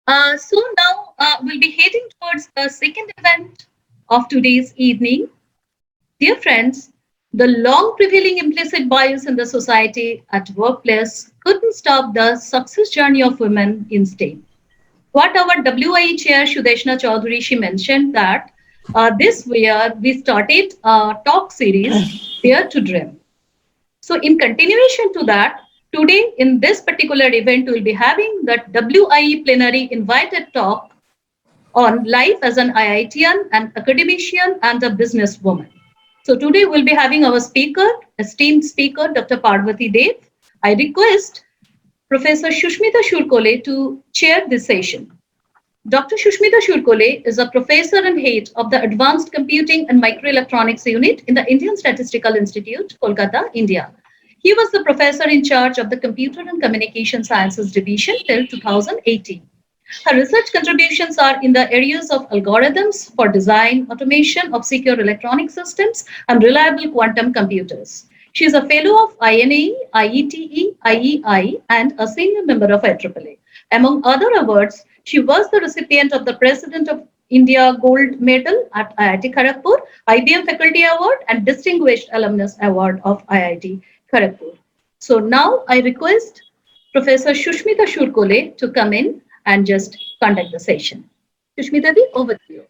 So now we'll be heading towards the second event of today's evening. Dear friends, the long prevailing implicit bias in the society at workplace couldn't stop the success journey of women in STEM. What our WIE chair Shudeshna Chaudhary, she mentioned that this year we started a talk series, Dare to Dream. So in continuation to that, today in this particular event, we'll be having that WIE plenary invited talk on life as an IITian, an academician, and a businesswoman. So today we'll be having our speaker, esteemed speaker, Dr. Parvati Dev. I request Professor Shushmita Shurkole to chair this session. Dr. Shushmita Shurkole is a professor and head of the Advanced Computing and Microelectronics Unit in the Indian Statistical Institute, Kolkata, India. He was the professor in charge of the Computer and Communication Sciences Division till 2018. Her research contributions are in the areas of algorithms for design, automation of secure electronic systems, and reliable quantum computers. She is a fellow of INAE, IETE, IEI, and a senior member of IEEE. Among other awards, she was the recipient of the President of India Gold Medal at IIT Kharagpur, IBM Faculty Award, and Distinguished Alumnus Award of IIT Kharagpur. So now I request Professor Shushmita Shurkole to come in and just conduct the session. Shushmita Di, over to you.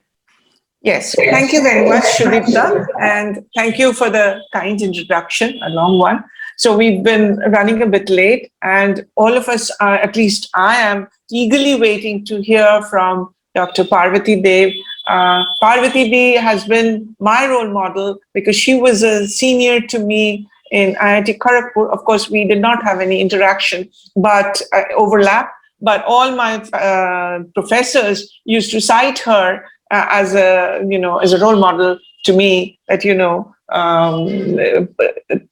Yes, thank you very much, Shudipta, and thank you for the kind introduction, a long one. So we've been running a bit late, and all of us are, at least I am, eagerly waiting to hear from Dr. Parvati Dev. Parvati Dev has been my role model because she was a senior to me in IIT Kharagpur. Of course, we did not have any interaction, but overlap. But all my professors used to cite her as a role model to me. That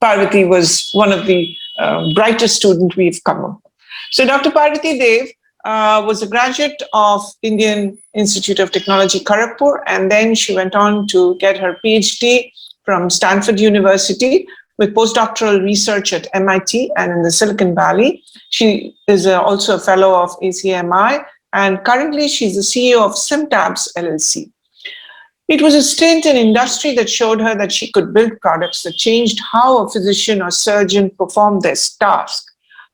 Parvati was one of the brightest students we've come up. So Dr. Parvati Dev was a graduate of Indian Institute of Technology, Kharagpur, and then she went on to get her PhD from Stanford University with postdoctoral research at MIT and in the Silicon Valley. She is also a fellow of ACMI, and currently she's the CEO of SimTabs LLC. It was a stint in industry that showed her that she could build products that changed how a physician or surgeon performed their task.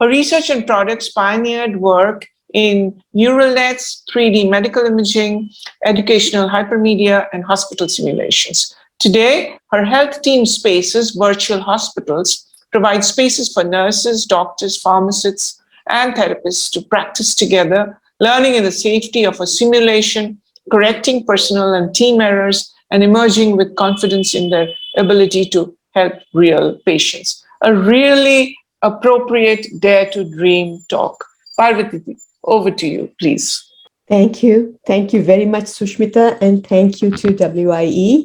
Her research and products pioneered work in neural nets, 3D medical imaging, educational hypermedia, and hospital simulations. Today, her health team spaces, virtual hospitals, provide spaces for nurses, doctors, pharmacists, and therapists to practice together, learning in the safety of a simulation, correcting personal and team errors, and emerging with confidence in their ability to help real patients. A really appropriate Dare to Dream talk. Parvati, over to you, please. Thank you. Thank you very much, Sushmita, and thank you to WIE.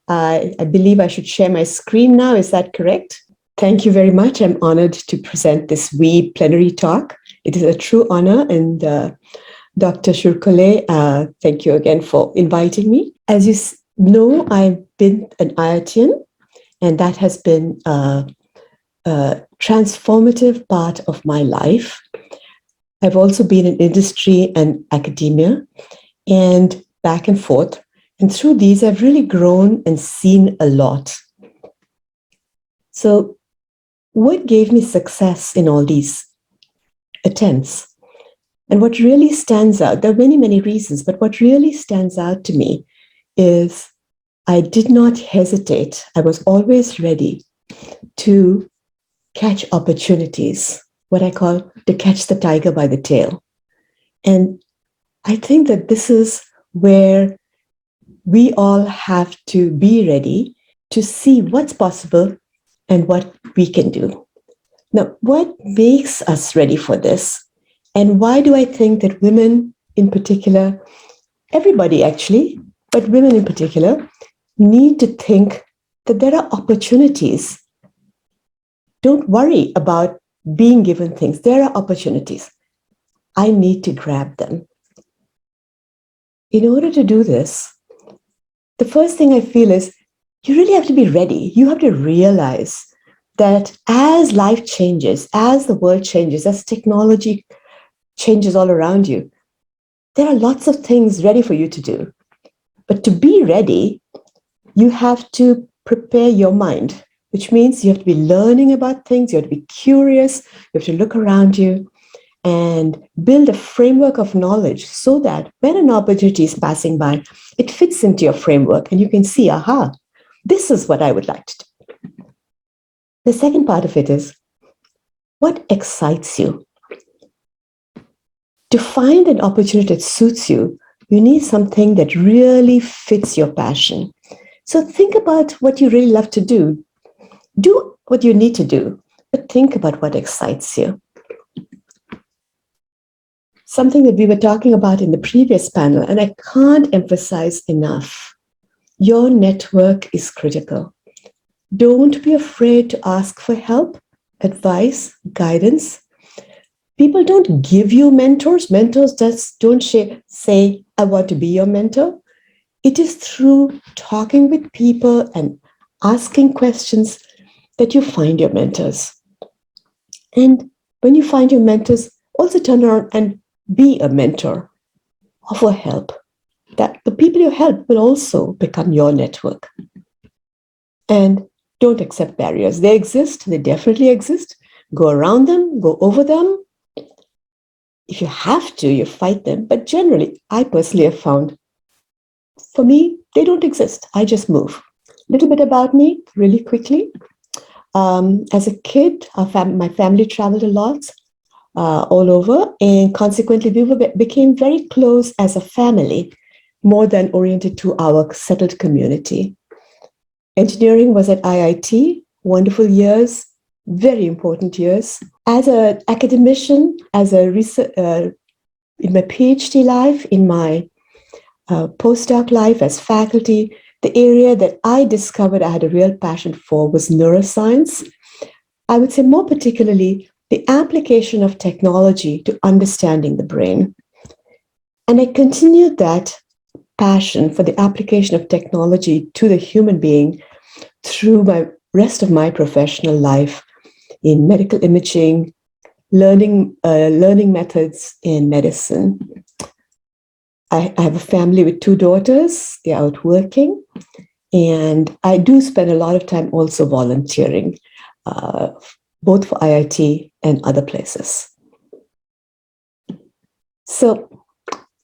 I believe I should share my screen now. Is that correct? Thank you very much. I'm honored to present this WE plenary talk. It is a true honor. And Dr. Shurkole, thank you again for inviting me. As you know, I've been an IITian, and that has been a transformative part of my life. I've also been in industry and academia and back and forth. And through these, I've really grown and seen a lot. So what gave me success in all these attempts? And what really stands out, there are many, many reasons, but what really stands out to me is I did not hesitate. I was always ready to catch opportunities, what I call to catch the tiger by the tail. And I think that this is where we all have to be ready to see what's possible and what we can do. Now, what makes us ready for this? And why do I think that women in particular, everybody actually, but women in particular, need to think that there are opportunities. Don't worry about being given things. There are opportunities. I need to grab them. In order to do this, the first thing I feel is you really have to be ready. You have to realize that as life changes, as the world changes, as technology changes all around you, there are lots of things ready for you to do. But to be ready, you have to prepare your mind, which means you have to be learning about things, you have to be curious, you have to look around you and build a framework of knowledge so that when an opportunity is passing by, it fits into your framework and you can see, aha, this is what I would like to do. The second part of it is what excites you. To find an opportunity that suits you, you need something that really fits your passion. So think about what you really love to do. Do what you need to do, but think about what excites you. Something that we were talking about in the previous panel, and I can't emphasize enough. Your network is critical. Don't be afraid to ask for help, advice, guidance. People don't give you mentors. Mentors just don't say, I want to be your mentor. It is through talking with people and asking questions that you find your mentors. And when you find your mentors, also turn around and be a mentor. Offer help. That the people you help will also become your network. And don't accept barriers. They exist. They definitely exist. Go around them. Go over them. If you have to, you fight them. But generally, I personally have found, for me, they don't exist. I just move. A little bit about me, really quickly. As a kid, my family traveled a lot, all over, and consequently, we became very close as a family, more than oriented to our settled community. Engineering was at IIT, wonderful years, very important years. As an academician, as a research, in my PhD life, in my postdoc life as faculty, the area that I discovered I had a real passion for was neuroscience. I would say more particularly the application of technology to understanding the brain. And I continued that passion for the application of technology to the human being through my rest of my professional life in medical imaging, learning methods in medicine. I have a family with 2 daughters. They're out working. And I do spend a lot of time also volunteering, both for IIT and other places. So,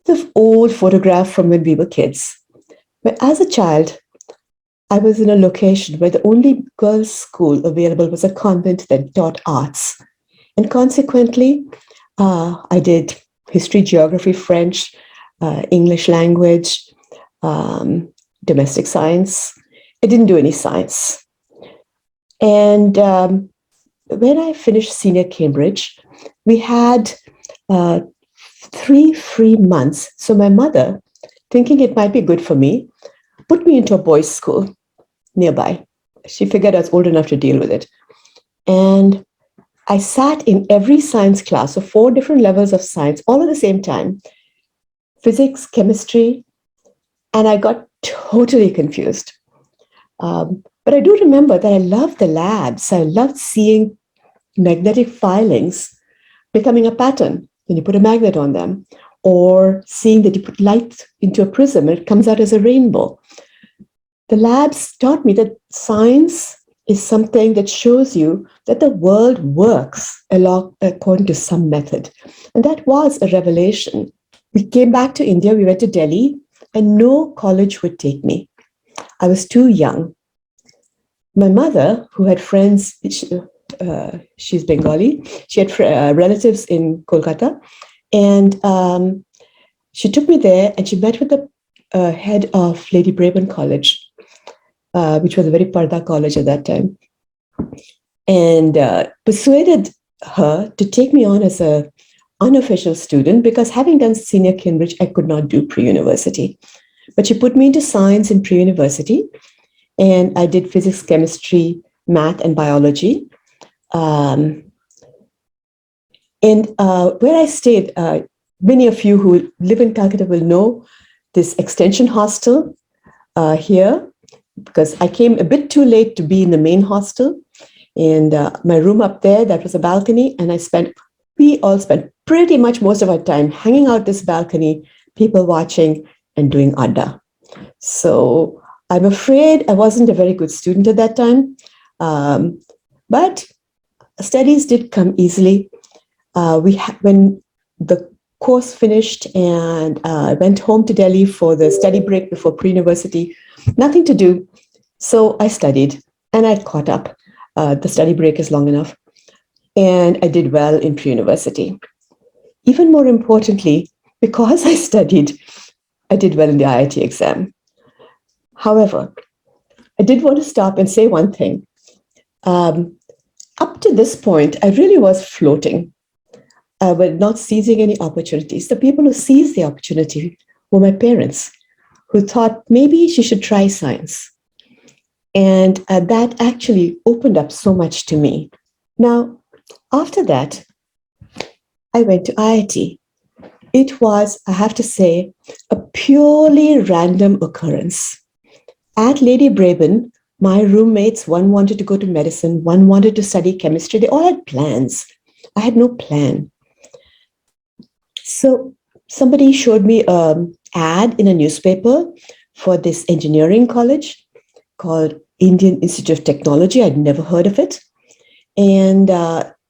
the old photograph from when we were kids. But as a child, I was in a location where the only girls' school available was a convent that taught arts. And consequently, I did history, geography, French, English language, domestic science. I didn't do any science. And when I finished senior Cambridge, we had 3 free months. So my mother, thinking it might be good for me, put me into a boys' school nearby. She figured I was old enough to deal with it. And I sat in every science class, so 4 different levels of science, all at the same time. Physics, chemistry, and I got totally confused. But I do remember that I loved the labs. I loved seeing magnetic filings becoming a pattern when you put a magnet on them, or seeing that you put light into a prism and it comes out as a rainbow. The labs taught me that science is something that shows you that the world works according to some method. And that was a revelation. We came back to India, we went to Delhi, and no college would take me. I was too young. My mother, who had friends, she's Bengali, she had relatives in Kolkata, and she took me there and she met with the head of Lady Brabourne College, which was a very Parda college at that time, and persuaded her to take me on as a unofficial student, because having done senior Cambridge, I could not do pre-university. But she put me into science in pre-university, and I did physics, chemistry, math, and biology. And where I stayed, many of you who live in Calcutta will know this extension hostel here, because I came a bit too late to be in the main hostel. And my room up there, that was a balcony, and we all spent pretty much most of our time hanging out this balcony, people watching, and doing adda. So I'm afraid I wasn't a very good student at that time, but studies did come easily. When the course finished and I went home to Delhi for the study break before pre-university, nothing to do. So I studied and I caught up. The study break is long enough. And I did well in pre-university. Even more importantly, because I studied, I did well in the IIT exam. However, I did want to stop and say one thing. Up to this point, I really was floating, but not seizing any opportunities. The people who seized the opportunity were my parents, who thought maybe she should try science. And that actually opened up so much to me. Now, after that, I went to IIT. It was, I have to say, a purely random occurrence. At Lady Braben, my roommates, one wanted to go to medicine, one wanted to study chemistry. They all had plans. I had no plan. So somebody showed me an ad in a newspaper for this engineering college called Indian Institute of Technology. I'd never heard of it. And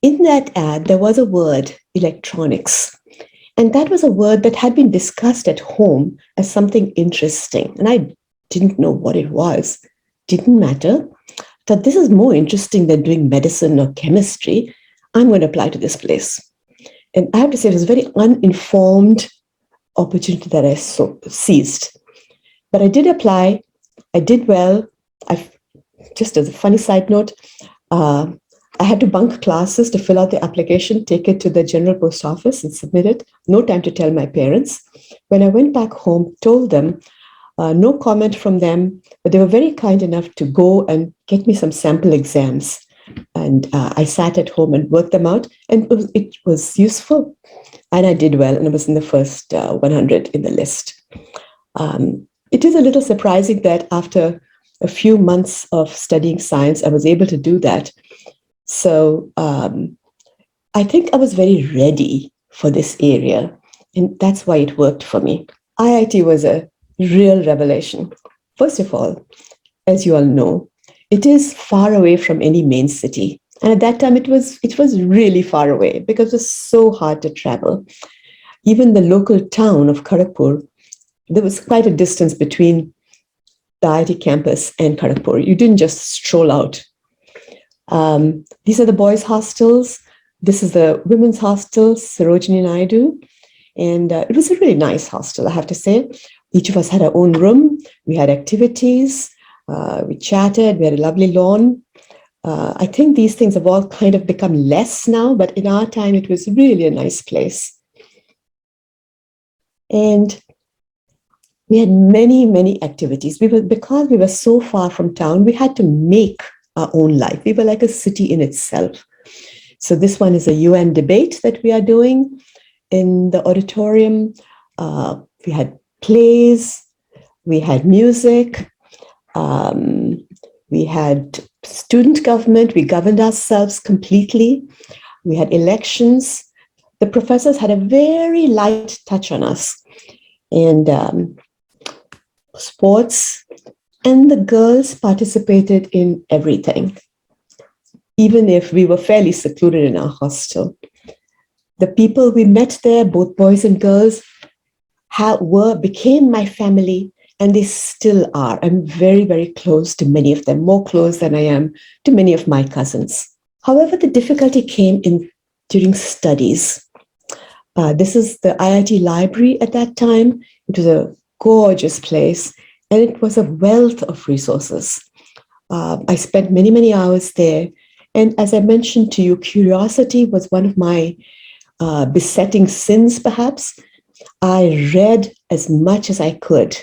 in that ad, there was a word, electronics. And that was a word that had been discussed at home as something interesting. And I didn't know what it was. Didn't matter. Thought this is more interesting than doing medicine or chemistry. I'm going to apply to this place. And I have to say, it was a very uninformed opportunity that I seized. But I did apply. I did well. Just as a funny side note, I had to bunk classes to fill out the application, take it to the General Post Office and submit it. No time to tell my parents. When I went back home, told them, no comment from them, but they were very kind enough to go and get me some sample exams. And I sat at home and worked them out, and it was useful. And I did well, and I was in the first 100 in the list. It is a little surprising that after a few months of studying science, I was able to do that. So I think I was very ready for this area, and that's why it worked for me. IIT was a real revelation. First of all, as you all know, it is far away from any main city. And at that time, it was really far away because it was so hard to travel. Even the local town of Kharagpur, there was quite a distance between the IIT campus and Kharagpur. You didn't just stroll out. These are the boys' hostels. This is the women's hostel, Sarojini Naidu. And it was a really nice hostel, I have to say. Each of us had our own room. We had activities. We chatted. We had a lovely lawn. I think these things have all kind of become less now, but in our time, it was really a nice place. And we had many, many activities. Because we were so far from town, we had to make our own life. We were like a city in itself. So this one is a UN debate that we are doing in the auditorium. We had plays, we had music, we had student government. We governed ourselves completely. We had elections. The professors had a very light touch on us. And sports, and the girls participated in everything, even if we were fairly secluded in our hostel. The people we met there, both boys and girls, became my family, and they still are. I'm very, very close to many of them, more close than I am to many of my cousins. However, the difficulty came during studies. This is the IIT library at that time. It was a gorgeous place, and it was a wealth of resources. I spent many, many hours there. And as I mentioned to you, curiosity was one of my besetting sins, perhaps. I read as much as I could.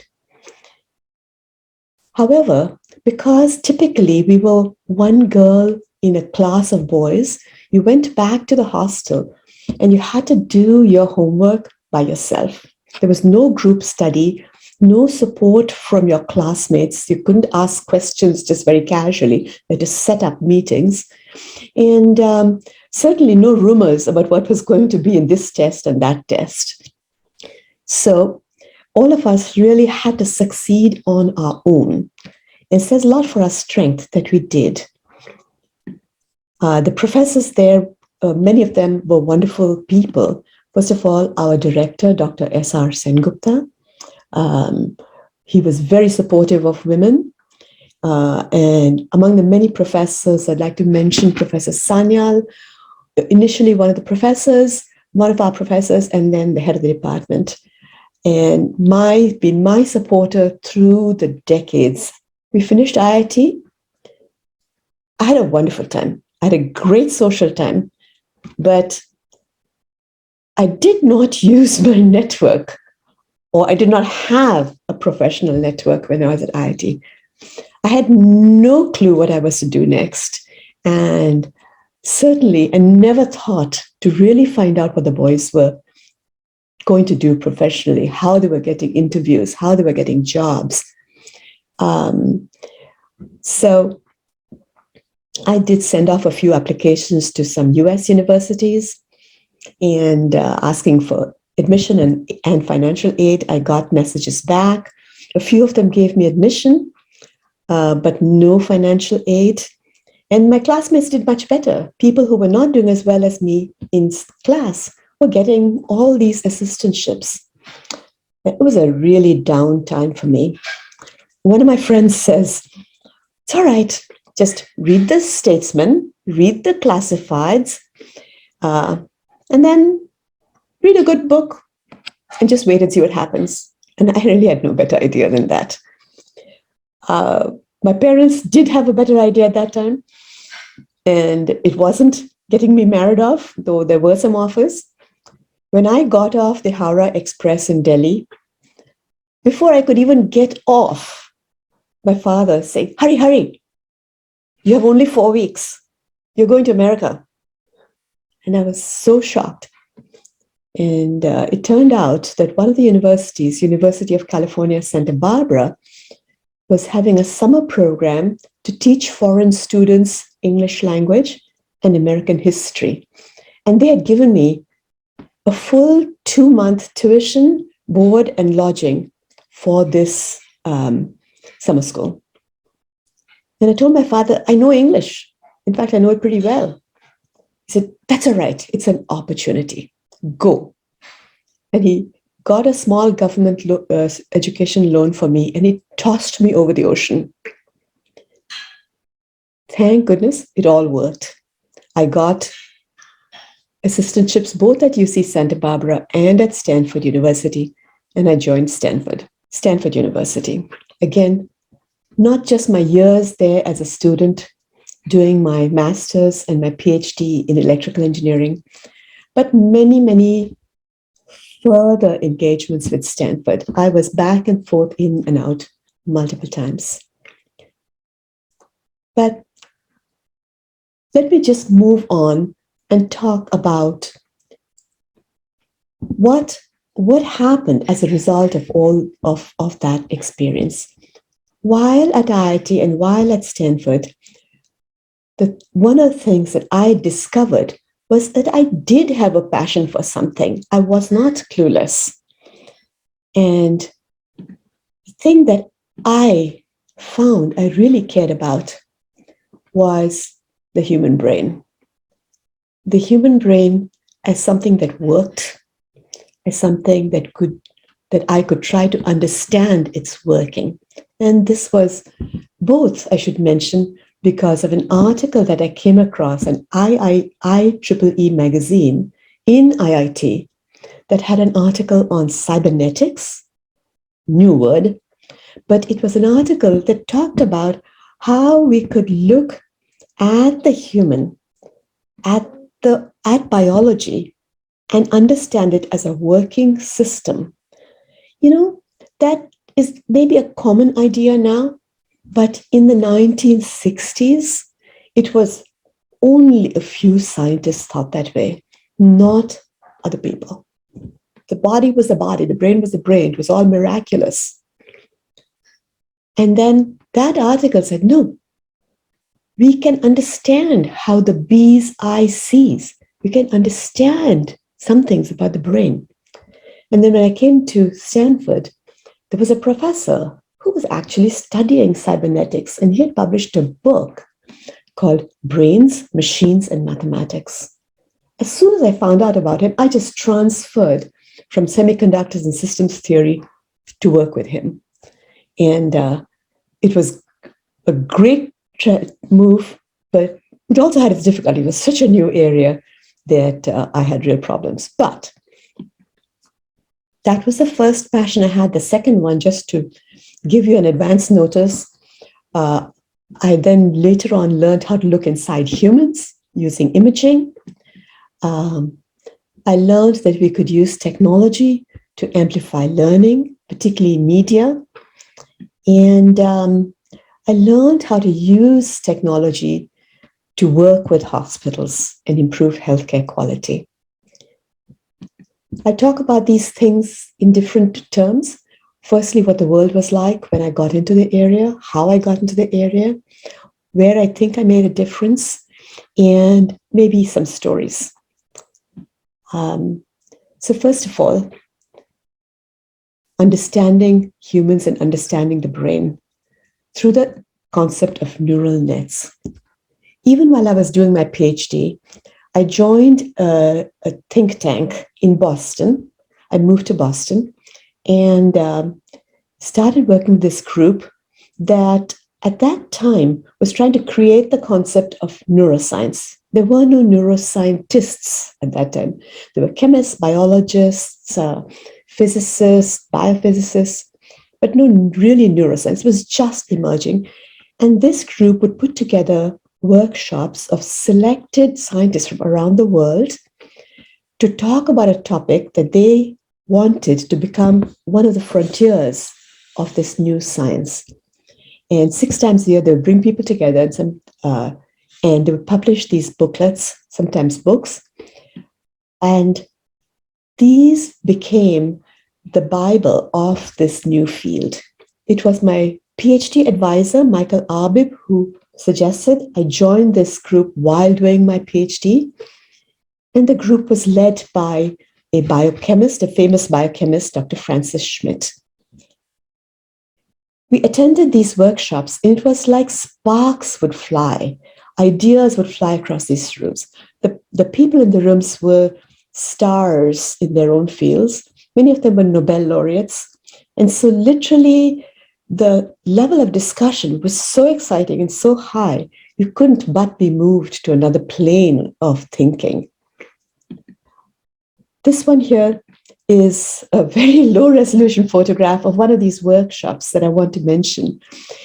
However, because typically we were one girl in a class of boys, you went back to the hostel and you had to do your homework by yourself. There was no group study, no support from your classmates. You couldn't ask questions just very casually. You had to set up meetings. And certainly no rumors about what was going to be in this test and that test. So all of us really had to succeed on our own. It says a lot for our strength that we did. The professors there, many of them were wonderful people. First of all, our director, Dr. S.R. Sengupta, he was very supportive of women. And among the many professors, I'd like to mention Professor Sanyal, initially one of our professors, and then the head of the department. And been my supporter through the decades. We finished IIT. I had a wonderful time. I had a great social time, but I did not use my network, or I did not have a professional network when I was at IIT. I had no clue what I was to do next. And certainly, I never thought to really find out what the boys were going to do professionally, how they were getting interviews, how they were getting jobs. So I did send off a few applications to some US universities and asking for admission and financial aid. I got messages back. A few of them gave me admission, but no financial aid. And my classmates did much better. People who were not doing as well as me in class were getting all these assistantships. It was a really down time for me. One of my friends says, "It's all right, just read the Statesman, read the classifieds, and then read a good book and just wait and see what happens." And I really had no better idea than that. My parents did have a better idea at that time, and it wasn't getting me married off, though there were some offers. When I got off the Howrah Express in Delhi, before I could even get off, my father said, "Hurry, hurry. You have only 4 weeks. You're going to America." And I was so shocked. And it turned out that one of the universities, University of California, Santa Barbara, was having a summer program to teach foreign students English language and American history. And they had given me a full 2-month tuition, board, and lodging for this summer school. And I told my father, "I know English. In fact, I know it pretty well." He said, "That's all right. It's an opportunity. Go." And he got a small government education loan for me, and he tossed me over the ocean. Thank goodness it all worked. I got assistantships both at UC Santa Barbara and at Stanford University, and I joined Stanford University. Again, not just my years there as a student doing my master's and my PhD in electrical engineering, but many, many further engagements with Stanford. I was back and forth, in and out, multiple times. But let me just move on and talk about what happened as a result of all of that experience. While at IIT and while at Stanford, one of the things that I discovered was that I did have a passion for something. I was not clueless. And the thing that I found I really cared about was the human brain. The human brain as something that worked, as something that I could try to understand its working. And this was both, I should mention, because of an article that I came across, an IEEE magazine in IIT, that had an article on cybernetics, new word, but it was an article that talked about how we could look at the human, at biology, and understand it as a working system. That is maybe a common idea now, but in the 1960s, it was only a few scientists thought that way, not other people. The body was the body, the brain was the brain, it was all miraculous. And then that article said, no, we can understand how the bee's eye sees. We can understand some things about the brain. And then when I came to Stanford, there was a professor who was actually studying cybernetics, and he had published a book called Brains, Machines, and Mathematics. As soon as I found out about him, I just transferred from semiconductors and systems theory to work with him. And it was a great move, but it also had its difficulty. It was such a new area that I had real problems. But that was the first passion I had. The second one, just to give you an advance notice, I then later on learned how to look inside humans using imaging. I learned that we could use technology to amplify learning, particularly media. And I learned how to use technology to work with hospitals and improve healthcare quality. I talk about these things in different terms. Firstly, what the world was like when I got into the area, how I got into the area, where I think I made a difference, and maybe some stories. So first of all, understanding humans and understanding the brain through the concept of neural nets. Even while I was doing my PhD, I joined a think tank in Boston. I moved to Boston and started working with this group that at that time was trying to create the concept of neuroscience. There were no neuroscientists at that time. There were chemists, biologists, physicists, biophysicists, but no really neuroscience. It was just emerging. And this group would put together workshops of selected scientists from around the world to talk about a topic that they wanted to become one of the frontiers of this new science. And 6 times a year, they would bring people together and they would publish these booklets, sometimes books. And these became the Bible of this new field. It was my PhD advisor, Michael Arbib, who suggested I join this group while doing my PhD. And the group was led by a biochemist, a famous biochemist, Dr. Francis Schmidt. We attended these workshops, and it was like sparks would fly. Ideas would fly across these rooms. The people in the rooms were stars in their own fields. Many of them were Nobel laureates. And so literally the level of discussion was so exciting and so high, you couldn't but be moved to another plane of thinking. This one here is a very low resolution photograph of one of these workshops that I want to mention.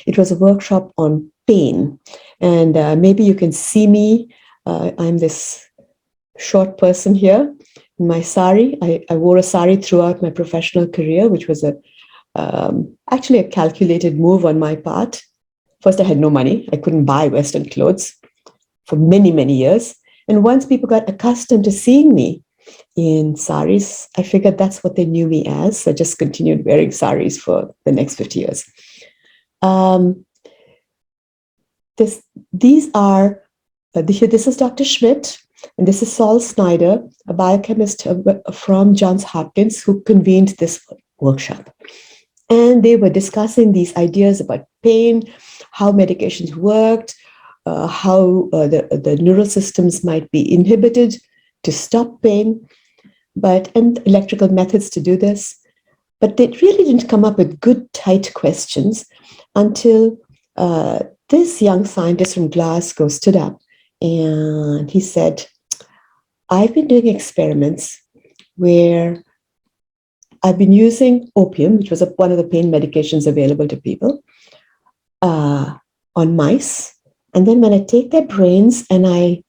It was a workshop on pain. And maybe you can see me. I'm this short person here in my sari. I wore a sari throughout my professional career, which was actually a calculated move on my part. First, I had no money. I couldn't buy Western clothes for many, many years. And once people got accustomed to seeing me in saris, I figured that's what they knew me as. So I just continued wearing saris for the next 50 years. This is Dr. Schmidt, and this is Saul Snyder, a biochemist from Johns Hopkins, who convened this workshop. And they were discussing these ideas about pain, how medications worked, how the neural systems might be inhibited to stop pain, and electrical methods to do this. But they really didn't come up with good, tight questions until this young scientist from Glasgow stood up and he said, I've been doing experiments where I've been using opium, which was one of the pain medications available to people, on mice. And then when I take their brains and I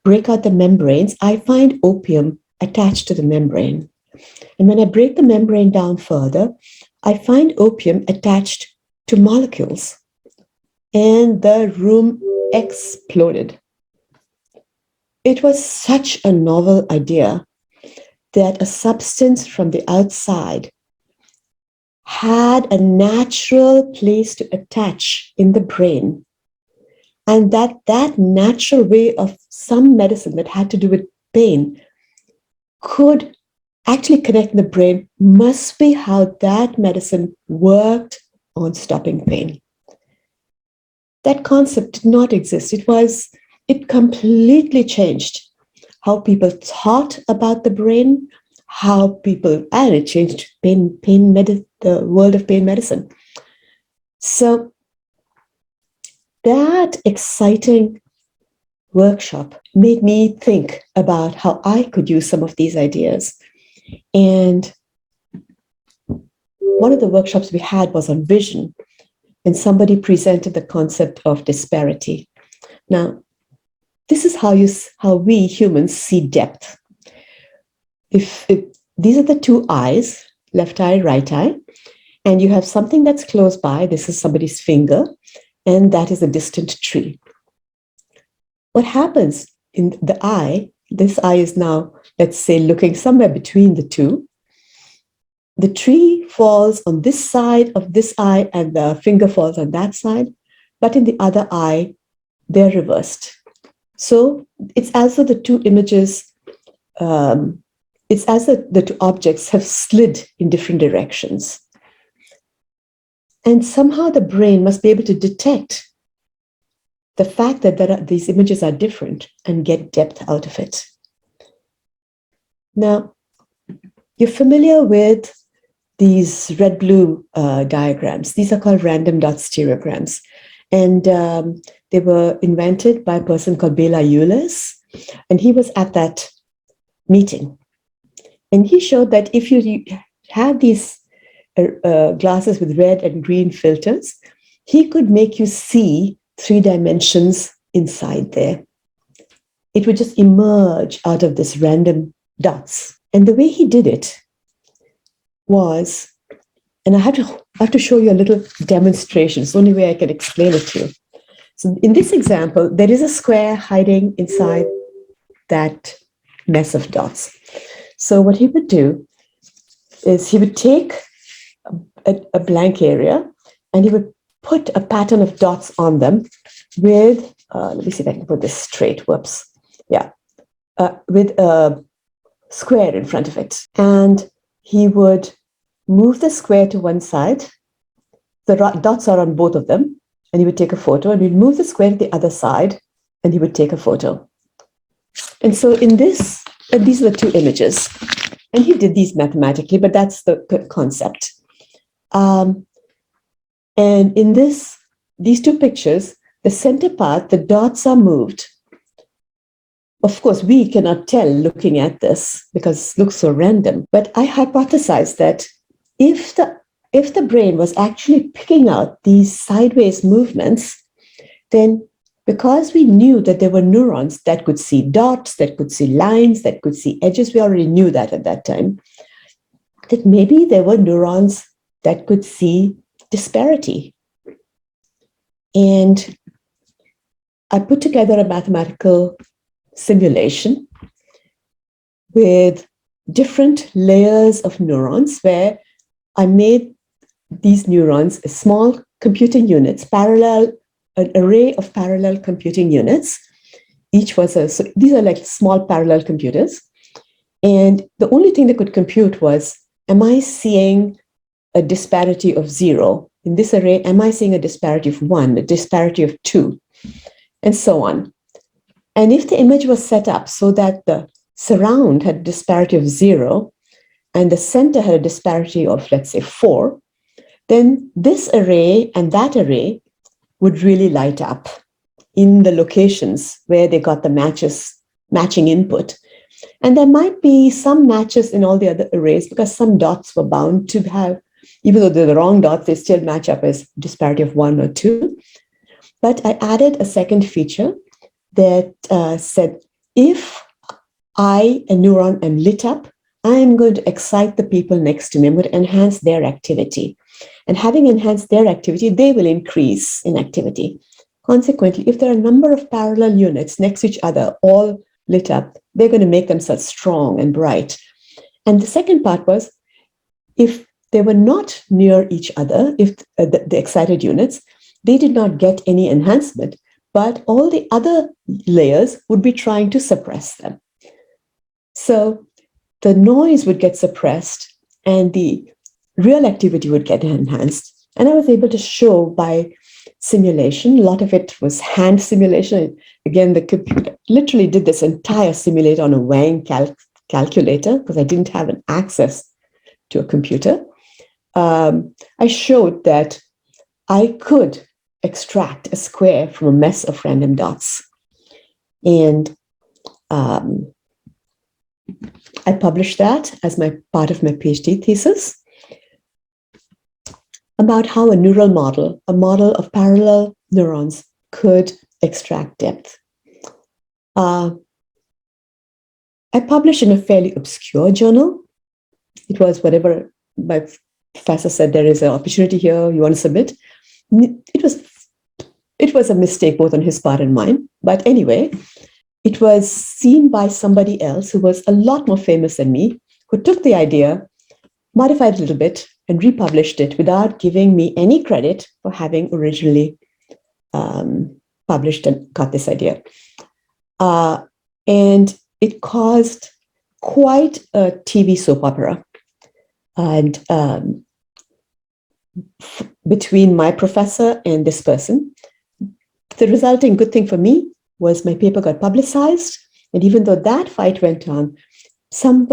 break out the membranes, I find opium attached to the membrane. And when I break the membrane down further, I find opium attached to molecules. And the room exploded. It was such a novel idea that a substance from the outside had a natural place to attach in the brain. And that natural way of some medicine that had to do with pain could actually connecting the brain must be how that medicine worked on stopping pain. That concept did not exist. It completely changed how people thought about the brain, and it changed the world of pain medicine. So that exciting workshop made me think about how I could use some of these ideas. And one of the workshops we had was on vision, and somebody presented the concept of disparity. Now, this is how we humans see depth. If these are the two eyes, left eye, right eye, and you have something that's close by, this is somebody's finger, and that is a distant tree. What happens in the eye, this eye is now, let's say, looking somewhere between the two. The tree falls on this side of this eye and the finger falls on that side, but in the other eye, they're reversed. So it's as though the two images, it's as though the two objects have slid in different directions. And somehow the brain must be able to detect the fact that these images are different and get depth out of it. Now, you're familiar with these red-blue diagrams. These are called random dot stereograms. And they were invented by a person called Bela Ulis. And he was at that meeting. And he showed that if you have these glasses with red and green filters, he could make you see 3 dimensions inside there. It would just emerge out of this random dots. And the way he did it was, and I have to show you a little demonstration. It's the only way I can explain it to you. So in this example, there is a square hiding inside that mess of dots. So what he would do is he would take a blank area and he would put a pattern of dots on them with, let me see if I can put this straight, whoops. Yeah, with a square in front of it. And he would move the square to one side. The dots are on both of them. And he would take a photo and he'd move the square to the other side and he would take a photo. And so in this, and these are the two images. And he did these mathematically, but that's the concept. And in these two pictures, the center part, the dots are moved. Of course, we cannot tell looking at this because it looks so random. But I hypothesized that if the brain was actually picking out these sideways movements, then because we knew that there were neurons that could see dots, that could see lines, that could see edges, we already knew that at that time, that maybe there were neurons that could see disparity. And I put together a mathematical simulation with different layers of neurons where I made these neurons small computing units, an array of parallel computing units. So these are like small parallel computers. And the only thing they could compute was, am I seeing a disparity of 0? In this array, am I seeing a disparity of 1, a disparity of 2, and so on? And if the image was set up so that the surround had a disparity of 0 and the center had a disparity of, let's say, 4, then this array and that array would really light up in the locations where they got the matching input. And there might be some matches in all the other arrays because some dots were bound to have, even though they're the wrong dots, they still match up as disparity of 1 or 2. But I added a second feature that said, if a neuron, am lit up, I am going to excite the people next to me. I'm going to enhance their activity. And having enhanced their activity, they will increase in activity. Consequently, if there are a number of parallel units next to each other, all lit up, they're going to make themselves strong and bright. And the second part was, if they were not near each other, if the excited units, they did not get any enhancement, but all the other layers would be trying to suppress them. So the noise would get suppressed and the real activity would get enhanced. And I was able to show by simulation, a lot of it was hand simulation. Again, the computer literally did this entire simulator on a Wang calculator because I didn't have an access to a computer. I showed that I could extract a square from a mess of random dots. And I published that as my part of my PhD thesis about how a neural model, a model of parallel neurons, could extract depth. I published in a fairly obscure journal. It was whatever my professor said, there is an opportunity here, you want to submit. It was a mistake both on his part and mine. But anyway, it was seen by somebody else who was a lot more famous than me, who took the idea, modified it a little bit, and republished it without giving me any credit for having originally published and got this idea. And it caused quite a TV soap opera. And between my professor and this person, the resulting good thing for me was my paper got publicized. And even though that fight went on, some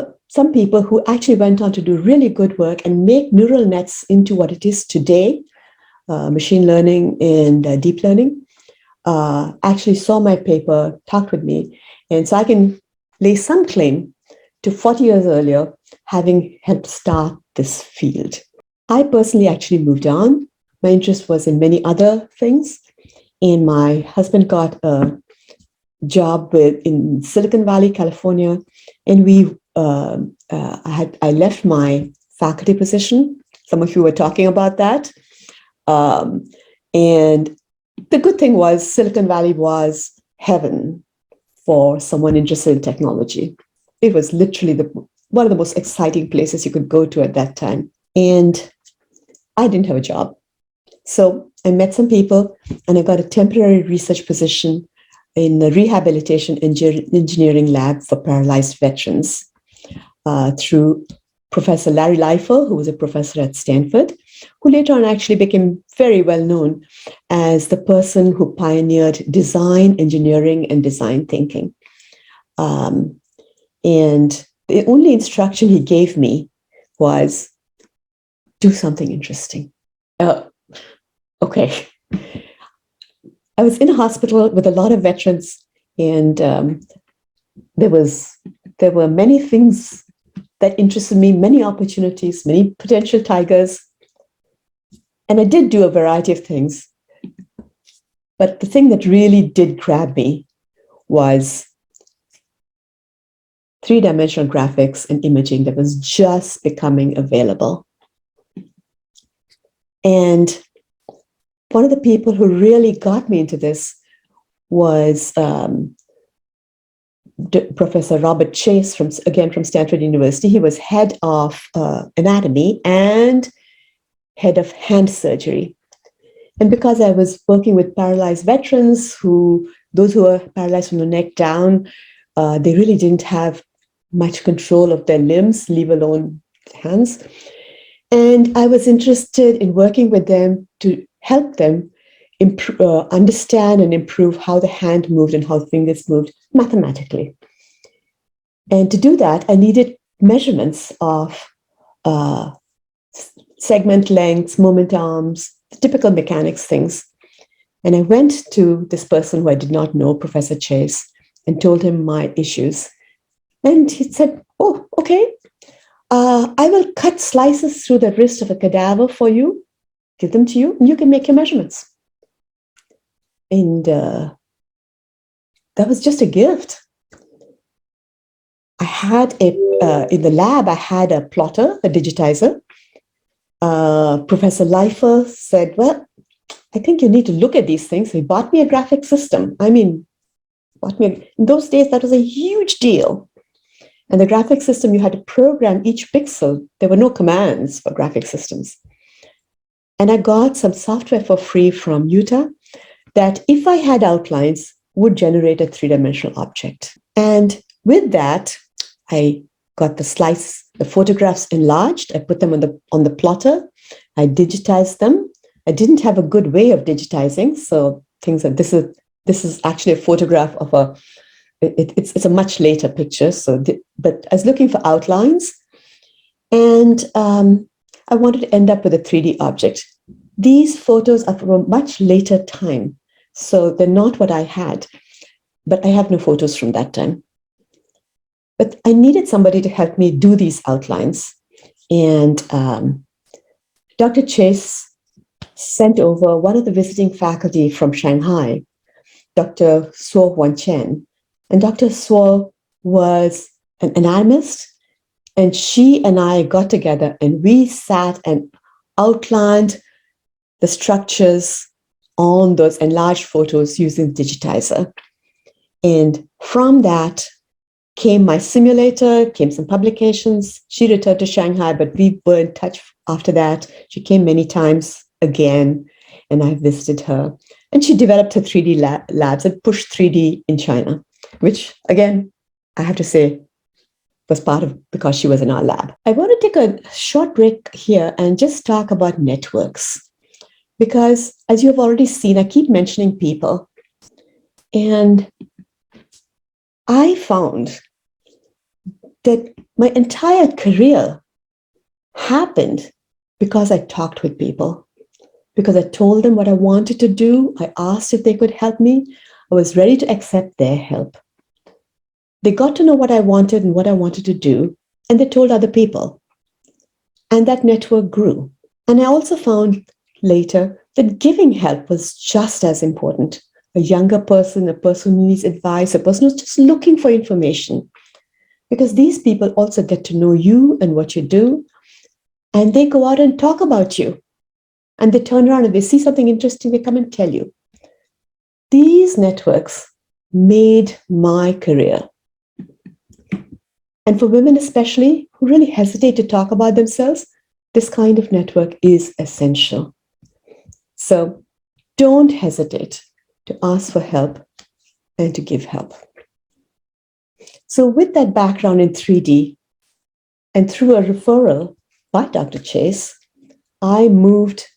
people who actually went on to do really good work and make neural nets into what it is today, machine learning and deep learning, actually saw my paper, talked with me. And so I can lay some claim to 40 years earlier, having helped start this field. I personally actually moved on. My interest was in many other things. And my husband got a job in Silicon Valley, California. And I left my faculty position. Some of you were talking about that. And the good thing was Silicon Valley was heaven for someone interested in technology. It was literally one of the most exciting places you could go to at that time. And I didn't have a job. So I met some people and I got a temporary research position in the rehabilitation engineering lab for paralyzed veterans through Professor Larry Leifer, who was a professor at Stanford, who later on actually became very well known as the person who pioneered design engineering and design thinking. And the only instruction he gave me was do something interesting. Okay. I was in a hospital with a lot of veterans, and there were many things that interested me, many opportunities, many potential tigers. And I did do a variety of things. But the thing that really did grab me was three-dimensional graphics and imaging that was just becoming available. And one of the people who really got me into this was Professor Robert Chase, from Stanford University. He was head of anatomy and head of hand surgery. And because I was working with paralyzed veterans, those who were paralyzed from the neck down, they really didn't have much control of their limbs, leave alone hands. And I was interested in working with them to help them understand and improve how the hand moved and how fingers moved mathematically. And to do that, I needed measurements of segment lengths, moment arms, typical mechanics things. And I went to this person who I did not know, Professor Chase, and told him my issues. And he said, oh, okay, I will cut slices through the wrist of a cadaver for you, give them to you, and you can make your measurements. And that was just a gift. I had in the lab, I had a plotter, a digitizer. Professor Leifer said, well, I think you need to look at these things. So he bought me a graphic system. In those days, that was a huge deal. And the graphic system, you had to program each pixel. There were no commands for graphic systems. And I got some software for free from Utah that, if I had outlines, would generate a three-dimensional object. And with that, I got the photographs enlarged. I put them on the plotter. I digitized them. I didn't have a good way of digitizing, so things like this is actually a photograph of it's a much later picture. But I was looking for outlines, and I wanted to end up with a 3D object. These photos are from a much later time, so they're not what I had. But I have no photos from that time. But I needed somebody to help me do these outlines. And Dr. Chase sent over one of the visiting faculty from Shanghai, Dr. Suo Wan-Chen. And Dr. Suo was an anatomist, and she and I got together and we sat and outlined the structures on those enlarged photos using digitizer. And from that came my simulator, came some publications. She returned to Shanghai, but we were in touch after that. She came many times again, and I visited her. And she developed her 3D labs and pushed 3D in China, which, again, I have to say, was part of because she was in our lab. I want to take a short break here and just talk about networks. Because as you have already seen, I keep mentioning people. And I found that my entire career happened because I talked with people, because I told them what I wanted to do. I asked if they could help me. I was ready to accept their help. They got to know what I wanted and what I wanted to do, and they told other people. And that network grew. And I also found later that giving help was just as important. A younger person, a person who needs advice, a person who's just looking for information. Because these people also get to know you and what you do, and they go out and talk about you. And they turn around and they see something interesting, they come and tell you. These networks made my career. And for women especially, who really hesitate to talk about themselves, this kind of network is essential. So don't hesitate to ask for help and to give help. So with that background in 3D, and through a referral by Dr. Chase, I moved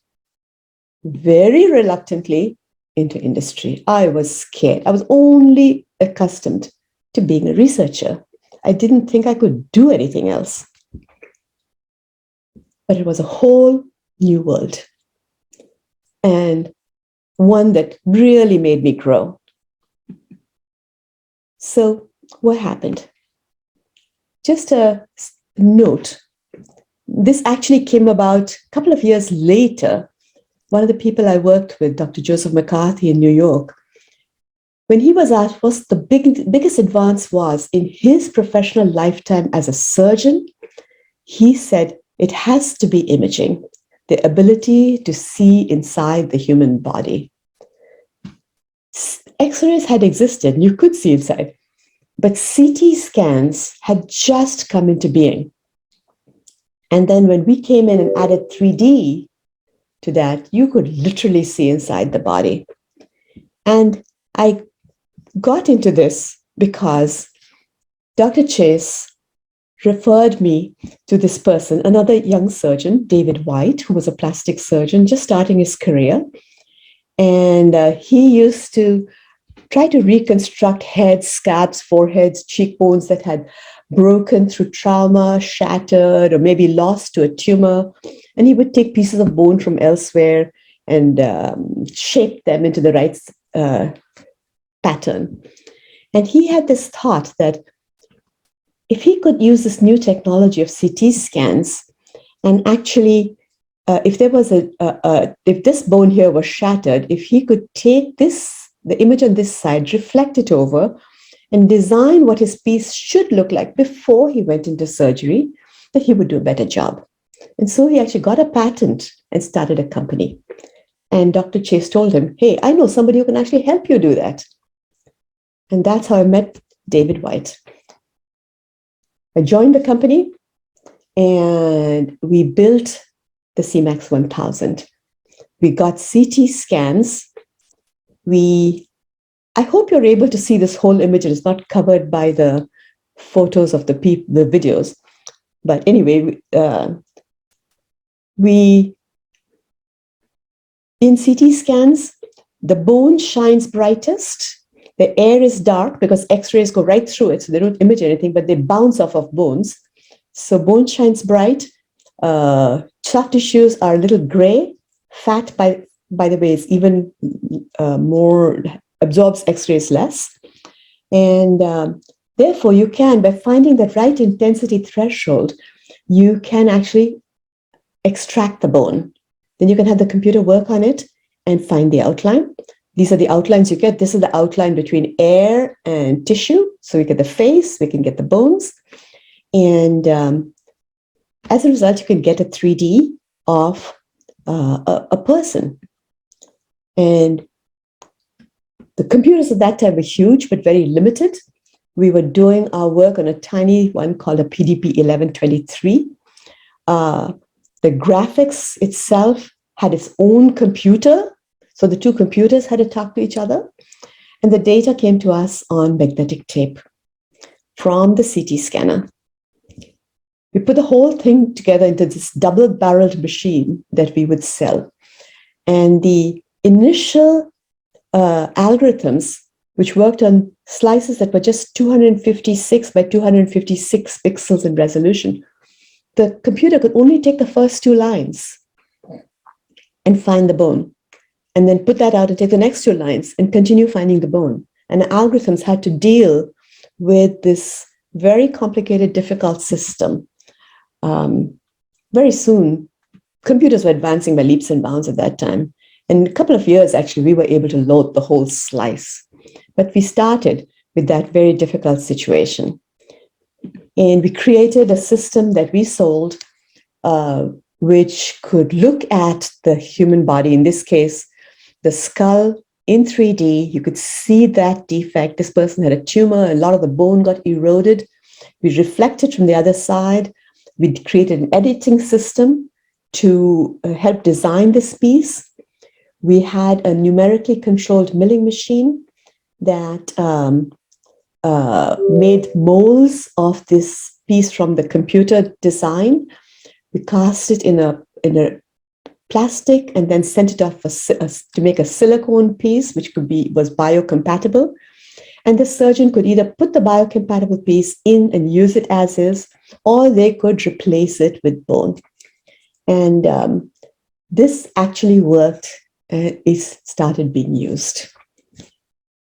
very reluctantly into industry. I was scared. I was only accustomed to being a researcher. I didn't think I could do anything else. But it was a whole new world, and one that really made me grow. So what happened? Just a note. This actually came about a couple of years later. One of the people I worked with, Dr. Joseph McCarthy in New York, when he was asked what the biggest advance was in his professional lifetime as a surgeon, he said it has to be imaging, the ability to see inside the human body. X-rays had existed, and you could see inside, but CT scans had just come into being. And then when we came in and added 3D to that, you could literally see inside the body. And I got into this because Dr. Chase referred me to this person, another young surgeon, David White, who was a plastic surgeon just starting his career. And he used to try to reconstruct heads, scalps, foreheads, cheekbones that had broken through trauma, shattered, or maybe lost to a tumor. And he would take pieces of bone from elsewhere and shape them into the right pattern. And he had this thought that if he could use this new technology of CT scans and actually, if there was if this bone here was shattered, if he could take the image on this side, reflect it over, and design what his piece should look like before he went into surgery, that he would do a better job. And so he actually got a patent and started a company. And Dr. Chase told him, hey, I know somebody who can actually help you do that. And that's how I met David White. I joined the company and we built the CMAX 1000. We got CT scans. I hope you're able to see this whole image. It's not covered by the photos of the videos. But anyway, we in CT scans, the bone shines brightest. The air is dark because X-rays go right through it, so they don't image anything, but they bounce off of bones. So bone shines bright. Soft tissues are a little gray. Fat, by the way, is even more, absorbs X-rays less. And therefore, you can, by finding the right intensity threshold, you can actually extract the bone. Then you can have the computer work on it and find the outline. These are the outlines you get. This is the outline between air and tissue. So we get the face, we can get the bones. And as a result, you can get a 3D of a person. And the computers at that time were huge, but very limited. We were doing our work on a tiny one called a PDP 1123. The graphics itself had its own computer. So the two computers had to talk to each other. And the data came to us on magnetic tape from the CT scanner. We put the whole thing together into this double-barreled machine that we would sell. And the initial algorithms, which worked on slices that were just 256 by 256 pixels in resolution, the computer could only take the first two lines and find the bone, and then put that out and take the next two lines and continue finding the bone. And the algorithms had to deal with this very complicated, difficult system. Very soon, computers were advancing by leaps and bounds at that time. In a couple of years, actually, we were able to load the whole slice. But we started with that very difficult situation. And we created a system that we sold, which could look at the human body, in this case, the skull in 3D. You could see that defect. This person had a tumor. A lot of the bone got eroded. We reflected from the other side. We created an editing system to help design this piece. We had a numerically controlled milling machine that made molds of this piece from the computer design. We cast it in a plastic and then sent it off to make a silicone piece, which was biocompatible. And the surgeon could either put the biocompatible piece in and use it as is, or they could replace it with bone. And this actually worked. It started being used.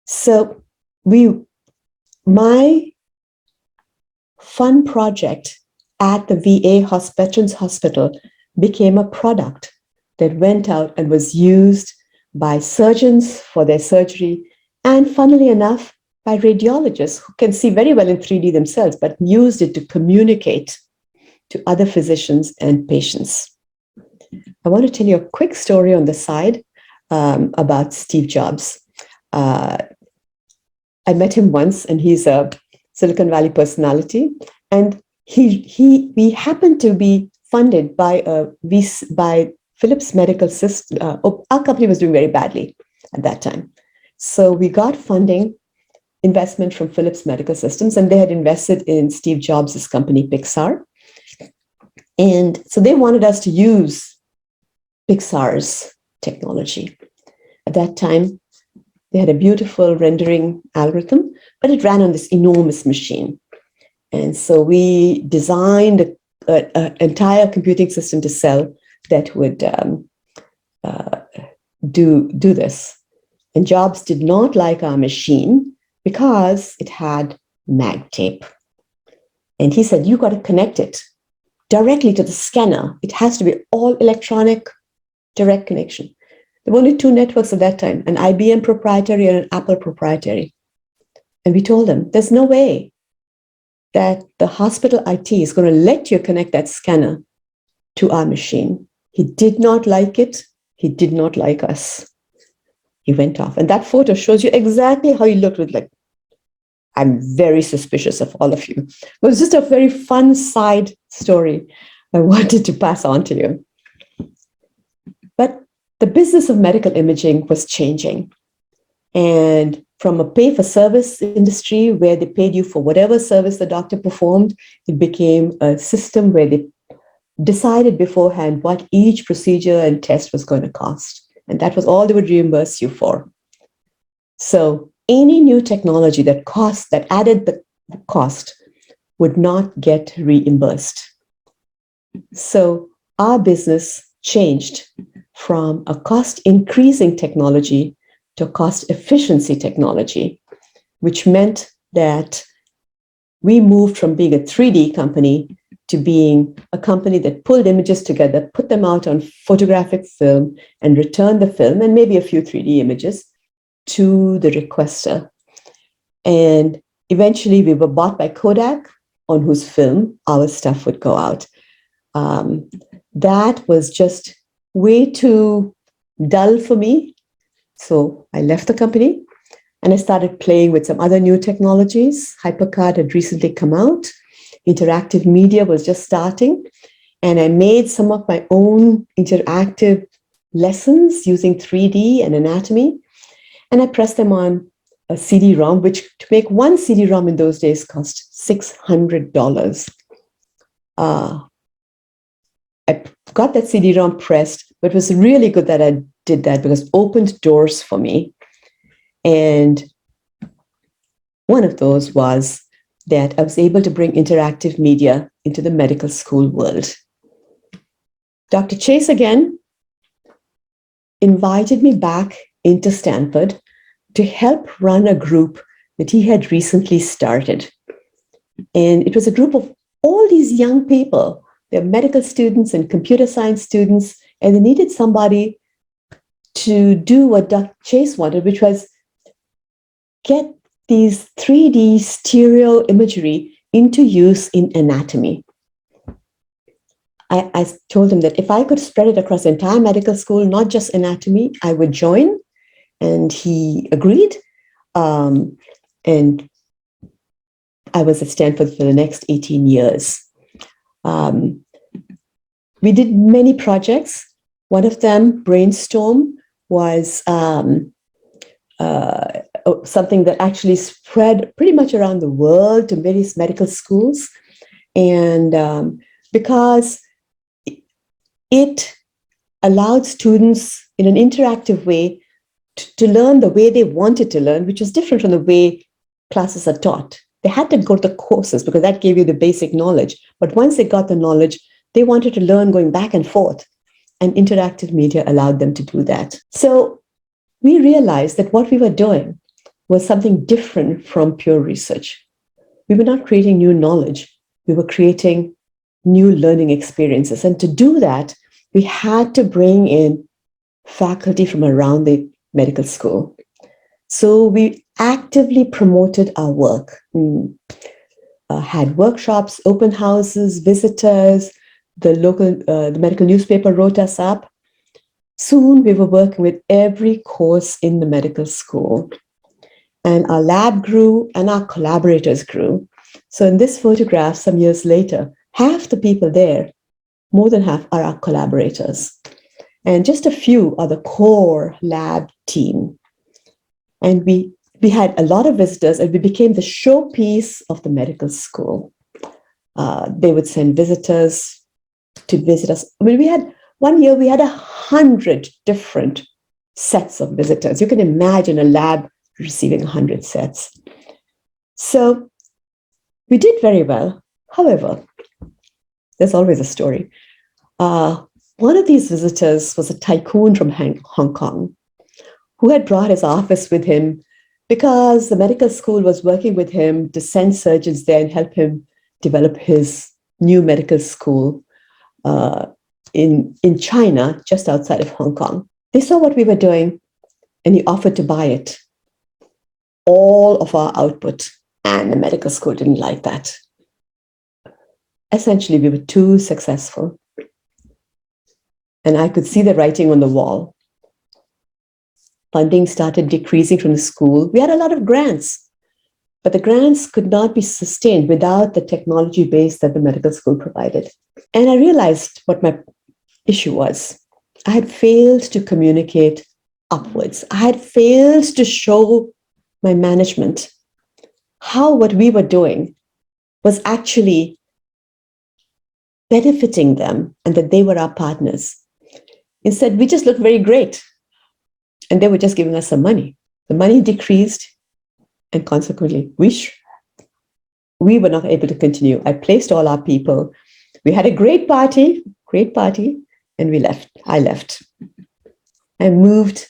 So my fun project at the VA Veterans Hospital became a product that went out and was used by surgeons for their surgery, and funnily enough, by radiologists who can see very well in 3D themselves, but used it to communicate to other physicians and patients. I want to tell you a quick story on the side about Steve Jobs. I met him once, and he's a Silicon Valley personality, and we happened to be funded by Philips Medical System. Our company was doing very badly at that time, so we got investment from Philips Medical Systems, and they had invested in Steve Jobs' company, Pixar. And so they wanted us to use Pixar's technology. At that time, they had a beautiful rendering algorithm, but it ran on this enormous machine. And so we designed an entire computing system to sell that would do this. And Jobs did not like our machine because it had mag tape. And he said, you got to connect it directly to the scanner. It has to be all electronic, direct connection. There were only two networks at that time, an IBM proprietary and an Apple proprietary. And we told them, there's no way that the hospital IT is going to let you connect that scanner to our machine. He did not like it. He did not like us. He went off. And that photo shows you exactly how he looked. With I'm very suspicious of all of you. It was just a very fun side story I wanted to pass on to you. But the business of medical imaging was changing. And from a pay for service industry where they paid you for whatever service the doctor performed, it became a system where they decided beforehand what each procedure and test was going to cost. And that was all they would reimburse you for. So any new technology that added the cost would not get reimbursed. So our business changed from a cost increasing technology to a cost efficiency technology, which meant that we moved from being a 3D company to being a company that pulled images together, put them out on photographic film, and returned the film and maybe a few 3D images to the requester. And eventually we were bought by Kodak, on whose film our stuff would go out. That was just way too dull for me. So I left the company and I started playing with some other new technologies. HyperCard had recently come out. Interactive media was just starting. And I made some of my own interactive lessons using 3D and anatomy. And I pressed them on a CD-ROM, which to make one CD-ROM in those days cost $600. I got that CD-ROM pressed, but it was really good that I did that because it opened doors for me. And one of those was that I was able to bring interactive media into the medical school world. Dr. Chase again invited me back into Stanford to help run a group that he had recently started. And it was a group of all these young people. They're medical students and computer science students, and they needed somebody to do what Dr. Chase wanted, which was get these 3D stereo imagery into use in anatomy. I told him that if I could spread it across the entire medical school, not just anatomy, I would join. And he agreed. And I was at Stanford for the next 18 years. We did many projects. One of them, Brainstorm, was something that actually spread pretty much around the world to various medical schools. And because it allowed students in an interactive way to learn the way they wanted to learn, which is different from the way classes are taught. They had to go to the courses because that gave you the basic knowledge. But once they got the knowledge, they wanted to learn going back and forth. And interactive media allowed them to do that. So we realized that what we were doing was something different from pure research. We were not creating new knowledge. We were creating new learning experiences. And to do that, we had to bring in faculty from around the medical school. So we actively promoted our work, had workshops, open houses, visitors. The medical newspaper wrote us up. Soon we were working with every course in the medical school. And our lab grew and our collaborators grew. So in this photograph, some years later, half the people there, more than half, are our collaborators. And just a few are the core lab team. And we had a lot of visitors, and we became the showpiece of the medical school. They would send visitors to visit us. I mean, one year we had 100 different sets of visitors. You can imagine a lab receiving 100 sets. So we did very well. However, there's always a story. One of these visitors was a tycoon from Hong Kong who had brought his office with him because the medical school was working with him to send surgeons there and help him develop his new medical school in China, just outside of Hong Kong. They saw what we were doing and he offered to buy it. All of our output, and the medical school didn't like that. Essentially, we were too successful. And I could see the writing on the wall. Funding started decreasing from the school. We had a lot of grants, but the grants could not be sustained without the technology base that the medical school provided. And I realized what my issue was. I had failed to communicate upwards. I had failed to show my management, how what we were doing was actually benefiting them and that they were our partners. Instead, we just looked very great and they were just giving us some money. The money decreased and consequently we were not able to continue. I placed all our people. We had a great party, and we left. I left. I moved.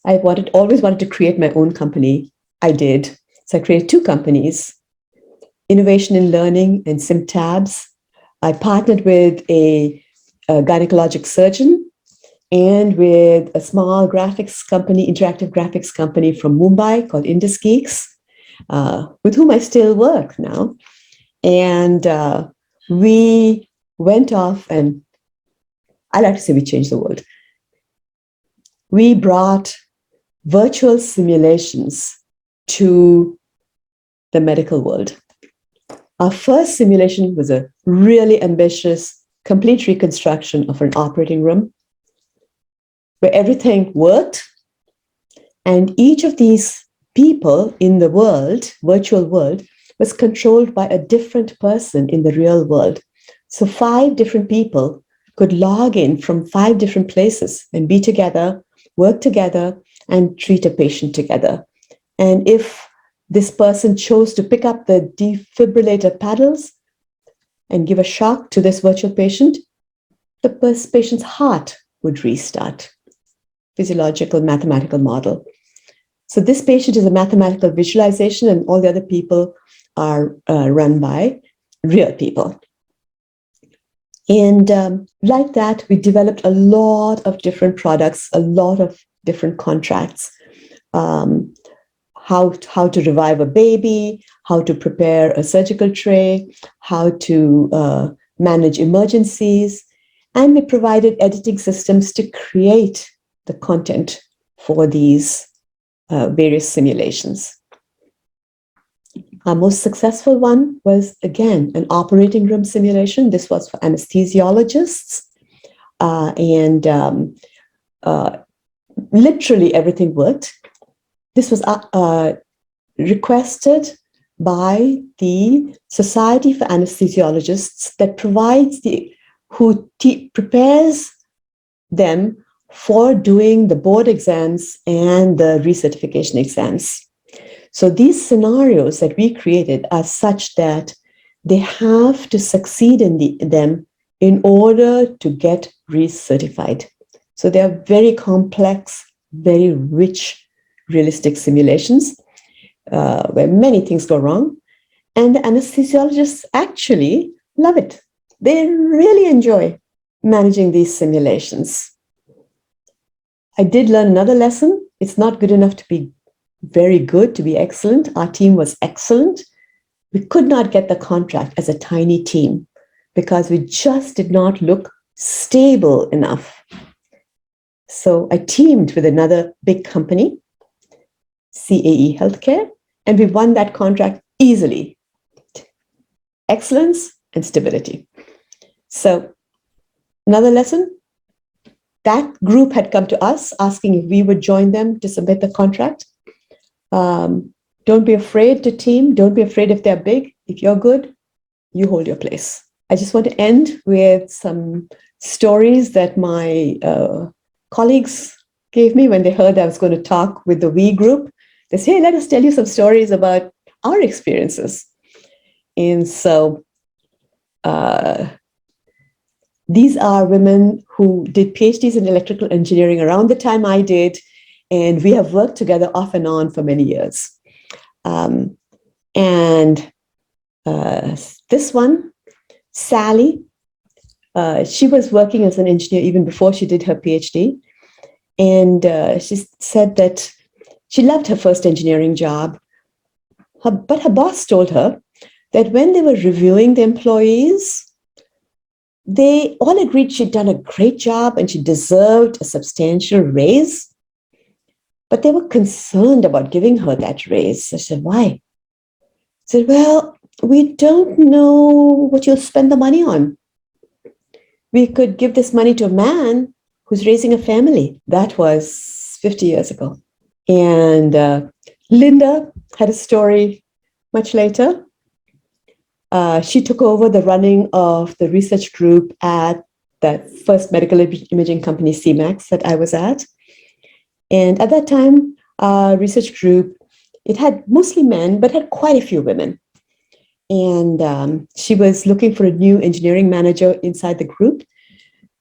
I always wanted to create my own company. I did. So I created 2 companies, Innovation in Learning and SimTabs. I partnered with a gynecologic surgeon and with a small graphics company, interactive graphics company from Mumbai called Indicon, with whom I still work now. And we went off, and I like to say we changed the world. We brought virtual simulations to the medical world. Our first simulation was a really ambitious, complete reconstruction of an operating room where everything worked. And each of these people in the world, virtual world, was controlled by a different person in the real world. So 5 different people could log in from 5 different places and be together, work together, and treat a patient together. And if this person chose to pick up the defibrillator paddles and give a shock to this virtual patient, the patient's heart would restart. Physiological mathematical model. So this patient is a mathematical visualization, and all the other people are run by real people. And like that, we developed a lot of different products, a lot of different contracts. How to revive a baby, how to prepare a surgical tray, how to manage emergencies. And we provided editing systems to create the content for these various simulations. Our most successful one was, again, an operating room simulation. This was for anesthesiologists. Literally everything worked. This was requested by the Society for Anesthesiologists that prepares them for doing the board exams and the recertification exams. So these scenarios that we created are such that they have to succeed in them in order to get recertified. So they are very complex, very rich, realistic simulations where many things go wrong. And the anesthesiologists actually love it. They really enjoy managing these simulations. I did learn another lesson. It's not good enough to be very good, to be excellent. Our team was excellent. We could not get the contract as a tiny team because we just did not look stable enough. So I teamed with another big company, CAE Healthcare, and we won that contract easily. Excellence and stability. So another lesson, that group had come to us asking if we would join them to submit the contract. Don't be afraid to team. Don't be afraid if they're big. If you're good, you hold your place. I just want to end with some stories that my colleagues gave me when they heard I was going to talk with the We group. They say, hey, let us tell you some stories about our experiences. And so these are women who did PhDs in electrical engineering around the time I did, and we have worked together off and on for many years. This one, Sally, she was working as an engineer even before she did her PhD. And she said that she loved her first engineering job. But her boss told her that when they were reviewing the employees, they all agreed she'd done a great job and she deserved a substantial raise. But they were concerned about giving her that raise. I said, why? I said, well, we don't know what you'll spend the money on. We could give this money to a man who's raising a family. That was 50 years ago. And Linda had a story much later. She took over the running of the research group at the first medical imaging company, CMAX, that I was at. And at that time, our research group, it had mostly men, but had quite a few women. And she was looking for a new engineering manager inside the group.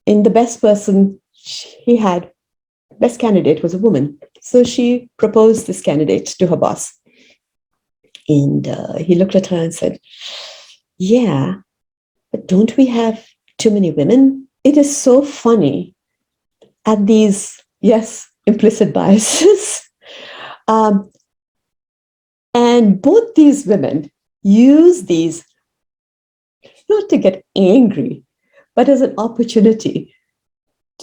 And the best person he had, best candidate, was a woman. So she proposed this candidate to her boss. And he looked at her and said, yeah, but don't we have too many women? It is so funny at these, yes, implicit biases. And both these women use these not to get angry, but as an opportunity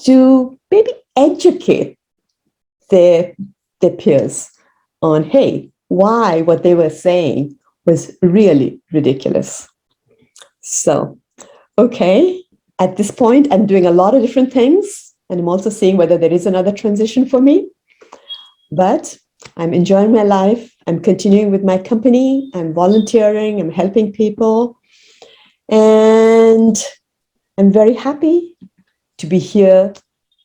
to maybe educate their peers on, hey, why what they were saying was really ridiculous. So, okay, at this point, I'm doing a lot of different things, and I'm also seeing whether there is another transition for me. But I'm enjoying my life. I'm continuing with my company. I'm volunteering. I'm helping people. And I'm very happy to be here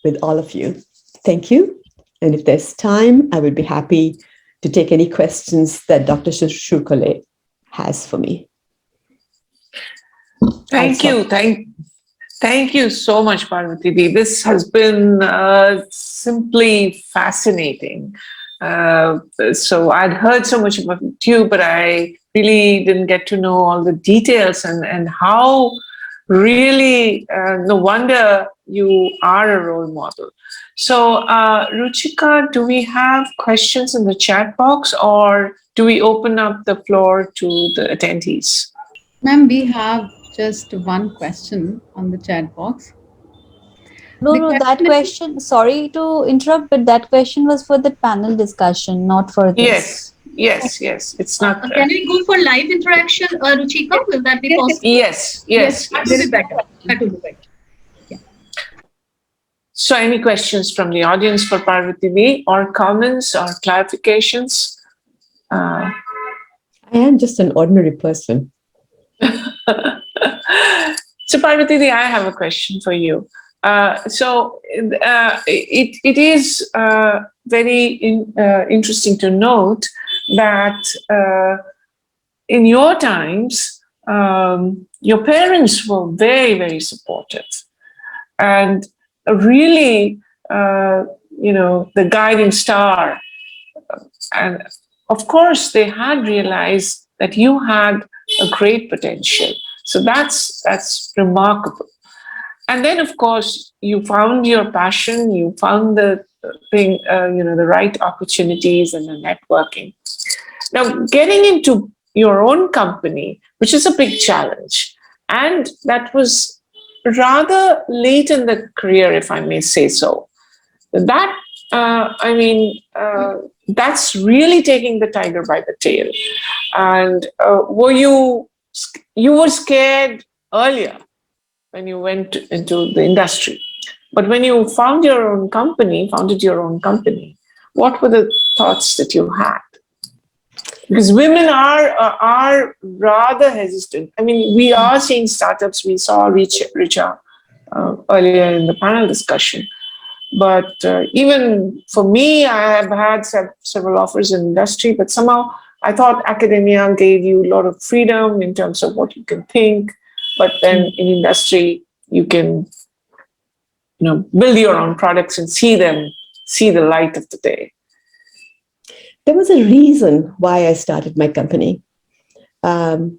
with all of you. Thank you. And if there's time, I would be happy to take any questions that Dr. Shukole has for me. Thank you. Thank you so much, Parvati. This has been simply fascinating. So I'd heard so much about you, but I really didn't get to know all the details and how really, no wonder you are a role model. So Ruchika, do we have questions in the chat box, or do we open up the floor to the attendees? Ma'am, we have just one question on the chat box. No, that question, sorry to interrupt, but that question was for the panel discussion, not for this. Yes. It's not. Can we go for live interaction, Ruchika? Will that be possible? Yes. That will be better. That will be better. Yeah. So, any questions from the audience for Parvati, or comments or clarifications? I am just an ordinary person. So, Parvati, I have a question for you. It is very interesting to note that in your times, your parents were very, very supportive, and really, the guiding star. And of course, they had realized that you had a great potential. So that's remarkable. And then, of course, you found your passion, you found the thing, the right opportunities and the networking. Now, getting into your own company, which is a big challenge, and that was rather late in the career, if I may say so. That, that's really taking the tiger by the tail. And you were scared earlier when you went into the industry. But when you founded your own company, what were the thoughts that you had? Because women are rather hesitant. I mean, we are seeing startups. We saw Richa earlier in the panel discussion. But even for me, I have had several offers in industry, but somehow I thought academia gave you a lot of freedom in terms of what you can think. But then in industry, you can, build your own products and see the light of the day. There was a reason why I started my company. At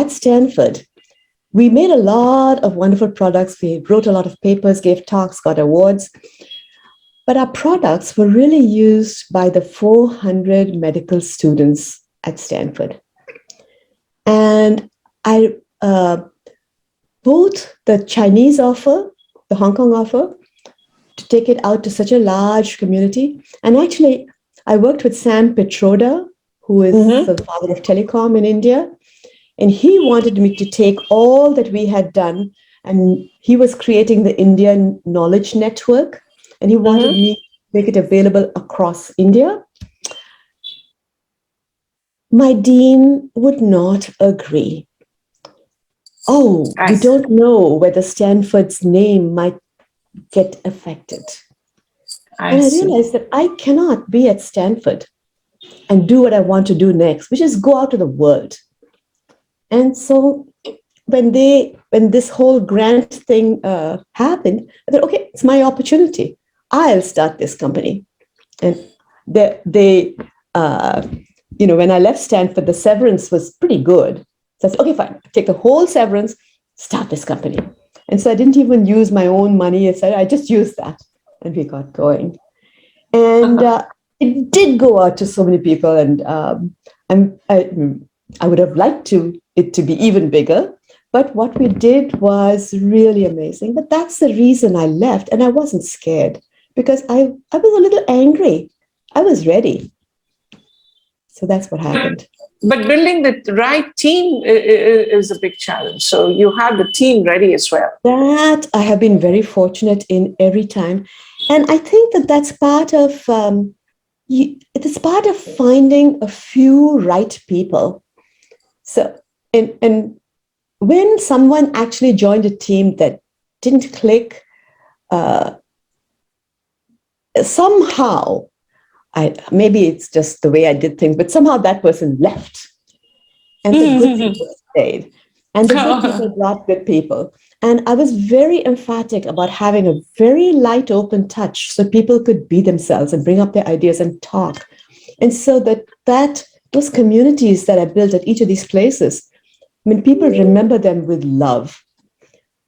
Stanford, we made a lot of wonderful products. We wrote a lot of papers, gave talks, got awards. But our products were really used by the 400 medical students at Stanford. And both the Chinese offer, the Hong Kong offer, to take it out to such a large community. And actually, I worked with Sam Petroda, who is the father of telecom in India. And he wanted me to take all that we had done, and he was creating the Indian Knowledge Network. And he wanted me make it available across India, my dean would not agree. Oh, we don't know whether Stanford's name might get affected. And I realized that I cannot be at Stanford and do what I want to do next, which is go out to the world. And so when this whole grant thing happened, I thought, okay, it's my opportunity. I'll start this company. And when I left Stanford, the severance was pretty good. So I said, okay, fine, take the whole severance, start this company. And so I didn't even use my own money. I just used that, and we got going. And it did go out to so many people, and I would have liked it to be even bigger. But what we did was really amazing. But that's the reason I left, and I wasn't scared because I was a little angry. I was ready. So that's what happened. But building the right team is a big challenge. So you have the team ready as well. That I have been very fortunate in every time. And I think that's part of it's part of finding a few right people. So and when someone actually joined a team that didn't click, somehow, maybe it's just the way I did things, but somehow that person left. And the good people stayed. And the good people brought good people. And I was very emphatic about having a very light, open touch so people could be themselves and bring up their ideas and talk. And so those communities that I built at each of these places, I mean, people remember them with love.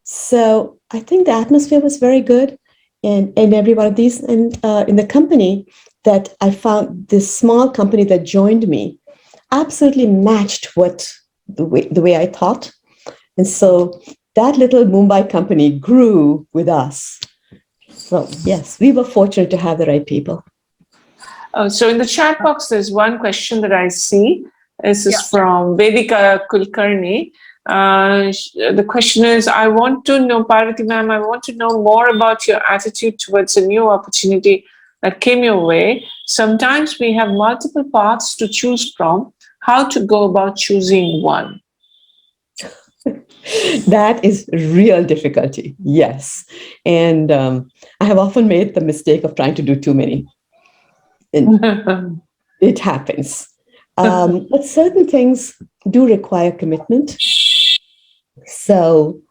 So I think the atmosphere was very good in every one of these. And in the company that I found, this small company that joined me absolutely matched the way I thought. And so that little Mumbai company grew with us. So yes, we were fortunate to have the right people. So in the chat box, there's one question that I see. This is from Vedika Kulkarni. The question is, I want to know, Parvati ma'am, I want to know more about your attitude towards a new opportunity that came your way. Sometimes we have multiple paths to choose from. How to go about choosing one? That is real difficulty, yes. And I have often made the mistake of trying to do too many. It happens. But certain things do require commitment. So,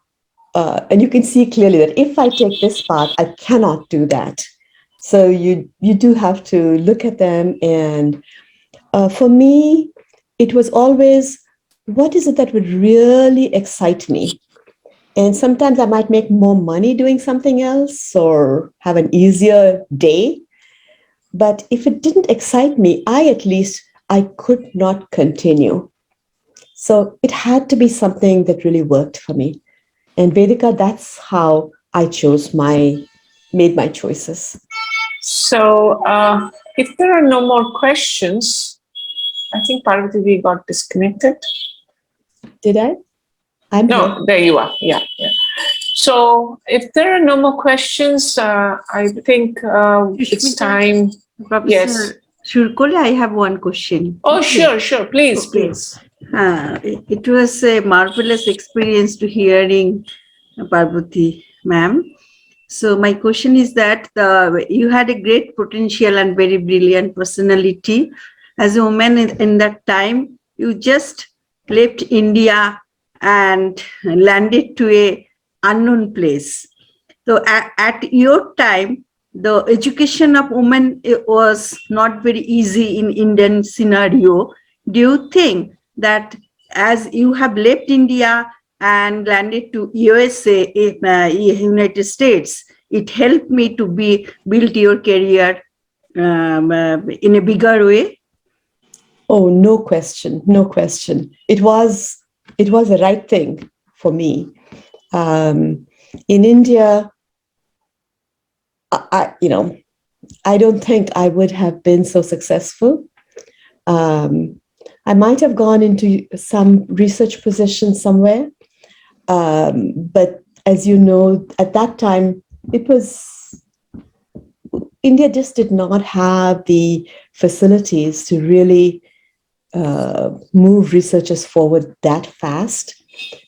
and you can see clearly that if I take this path, I cannot do that. So you do have to look at them. And for me, it was always, what is it that would really excite me? And sometimes I might make more money doing something else or have an easier day. But if it didn't excite me, I could not continue. So it had to be something that really worked for me. And Vedika, that's how I made my choices. So if there are no more questions, I think Parvati, we got disconnected. Did I? No, here. There you are. Yeah. So if there are no more questions, I think it's time. Professor Yes. Shurkole, I have one question. Oh, sure. Please, please. It was a marvelous experience to hearing Parvati ma'am. So my question is that you had a great potential and very brilliant personality. As a woman in that time, you just left India and landed to a unknown place. So at your time, the education of women was not very easy in Indian scenario. Do you think that as you have left India and landed to USA, United States, it helped me to build your career in a bigger way? Oh, no question. It was the right thing for me. In India, I don't think I would have been so successful. I might have gone into some research position somewhere, but as you know, at that time, it was India just did not have the facilities to really move researchers forward that fast,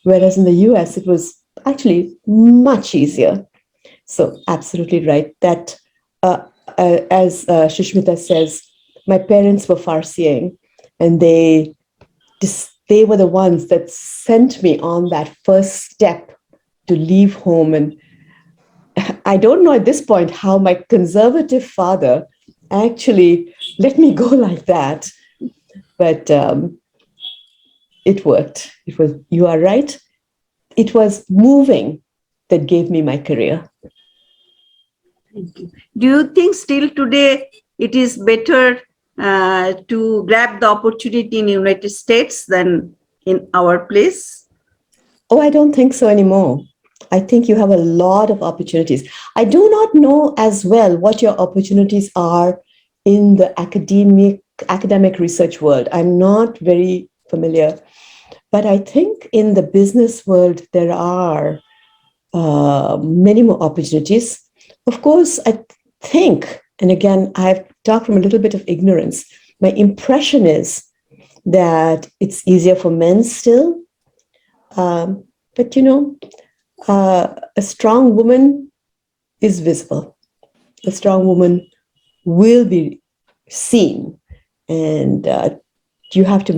whereas in the US, it was actually much easier. So, absolutely right. That, as Shushmita says, my parents were Farsiing, and they were the ones that sent me on that first step to leave home. And I don't know at this point how my conservative father actually let me go like that, but it worked. It was, you are right. It was moving that gave me my career. Thank you. Do you think still today it is better to grab the opportunity in United States than in our place? Oh, I don't think so anymore. I think you have a lot of opportunities. I do not know as well what your opportunities are in the academic research world. I'm not very familiar, but I think in the business world there are many more opportunities. Of course, I think, and again, I've talked from a little bit of ignorance. My impression is that it's easier for men still. But a strong woman is visible. A strong woman will be seen, and you have to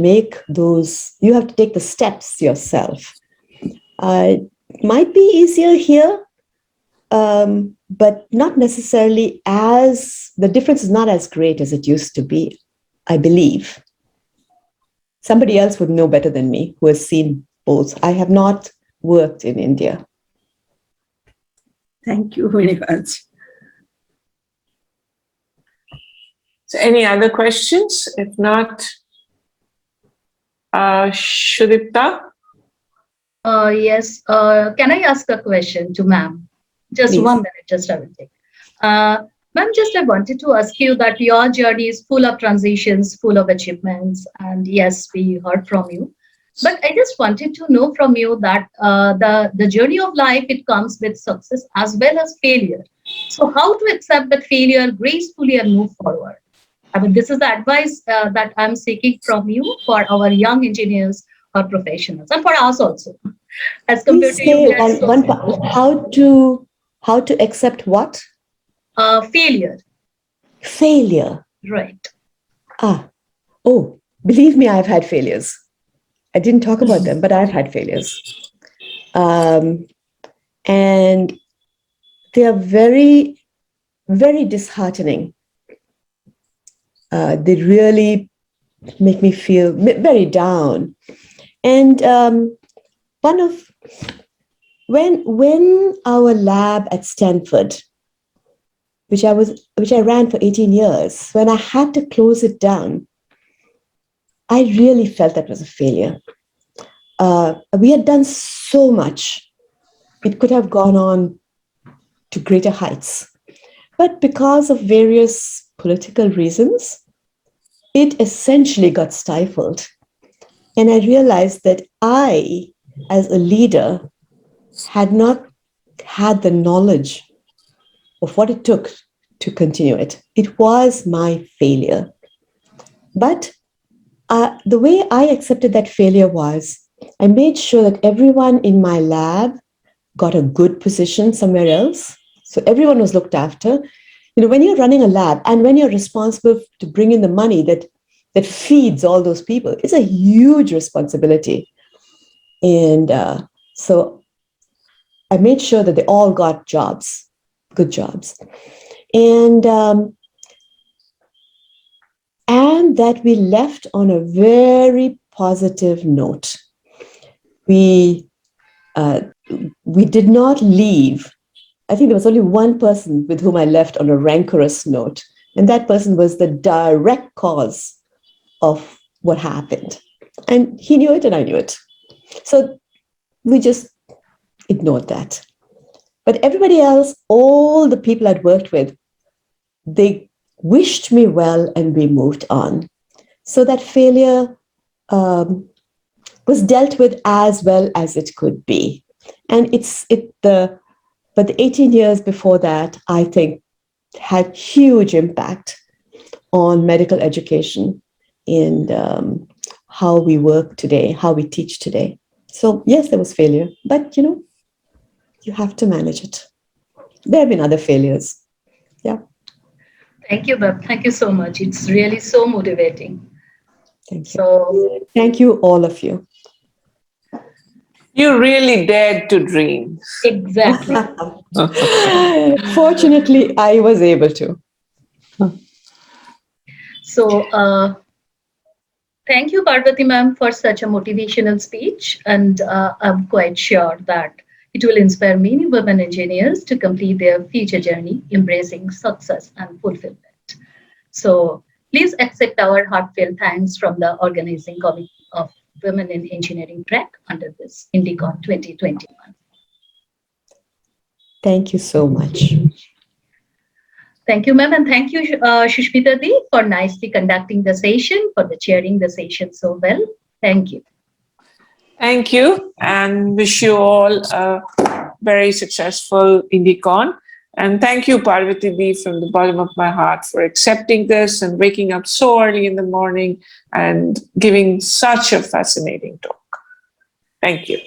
you have to take the steps yourself. It might be easier here, but not necessarily the difference is not as great as it used to be, I believe. Somebody else would know better than me who has seen both. I have not worked in India. Thank you very much. So any other questions? If not, Shudipta? Yes. Can I ask a question to ma'am? Just Please. 1 minute, just I will take. Ma'am, just I wanted to ask you that your journey is full of transitions, full of achievements, and yes, we heard from you. But I just wanted to know from you that the journey of life, it comes with success as well as failure. So how to accept that failure gracefully and move forward? I mean, this is the advice that I'm seeking from you for our young engineers or professionals, and for us also. As compared Please to you, say we are so simple. how to accept what? Failure, Failure. right? Ah, oh, believe me, I've had failures. I didn't talk about them, but I've had failures. And they are very, very disheartening. They really make me feel very down. And one of when our lab at Stanford, which I ran for 18 years, when I had to close it down, I really felt that was a failure. We had done so much. It could have gone on to greater heights. But because of various political reasons, it essentially got stifled. And I realized that I, as a leader, had not had the knowledge of what it took to continue it. It was my failure. But the way I accepted that failure was I made sure that everyone in my lab got a good position somewhere else. So everyone was looked after. When you're running a lab and when you're responsible to bring in the money that feeds all those people, it's a huge responsibility. And so I made sure that they all got jobs, good jobs. And that we left on a very positive note. We did not leave. I think there was only one person with whom I left on a rancorous note, and that person was the direct cause of what happened. And he knew it and I knew it. So we just ignored that. But everybody else, all the people I'd worked with, they wished me well and we moved on. So that failure was dealt with as well as it could be. And but the 18 years before that, I think had huge impact on medical education and how we work today, how we teach today. So yes, there was failure, but you have to manage it. There have been other failures. Yeah. Thank you, Bab. Thank you so much. It's really so motivating. Thank you. So, Thank you, all of you. You really dared to dream. exactly. Fortunately, I was able to. So, thank you, Parvati ma'am, for such a motivational speech. And I'm quite sure that it will inspire many women engineers to complete their future journey, embracing success and fulfillment. So, please accept our heartfelt thanks from the organizing committee of Women in Engineering track under this Indicon 2021. Thank you so much. Thank you, ma'am, and thank you, Shushmita Di, for nicely conducting the session, for the chairing the session so well. Thank you. Thank you, and wish you all a very successful Indicon. And thank you, Parvati Di, from the bottom of my heart for accepting this and waking up so early in the morning and giving such a fascinating talk. Thank you.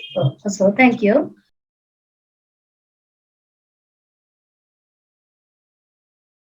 So thank you.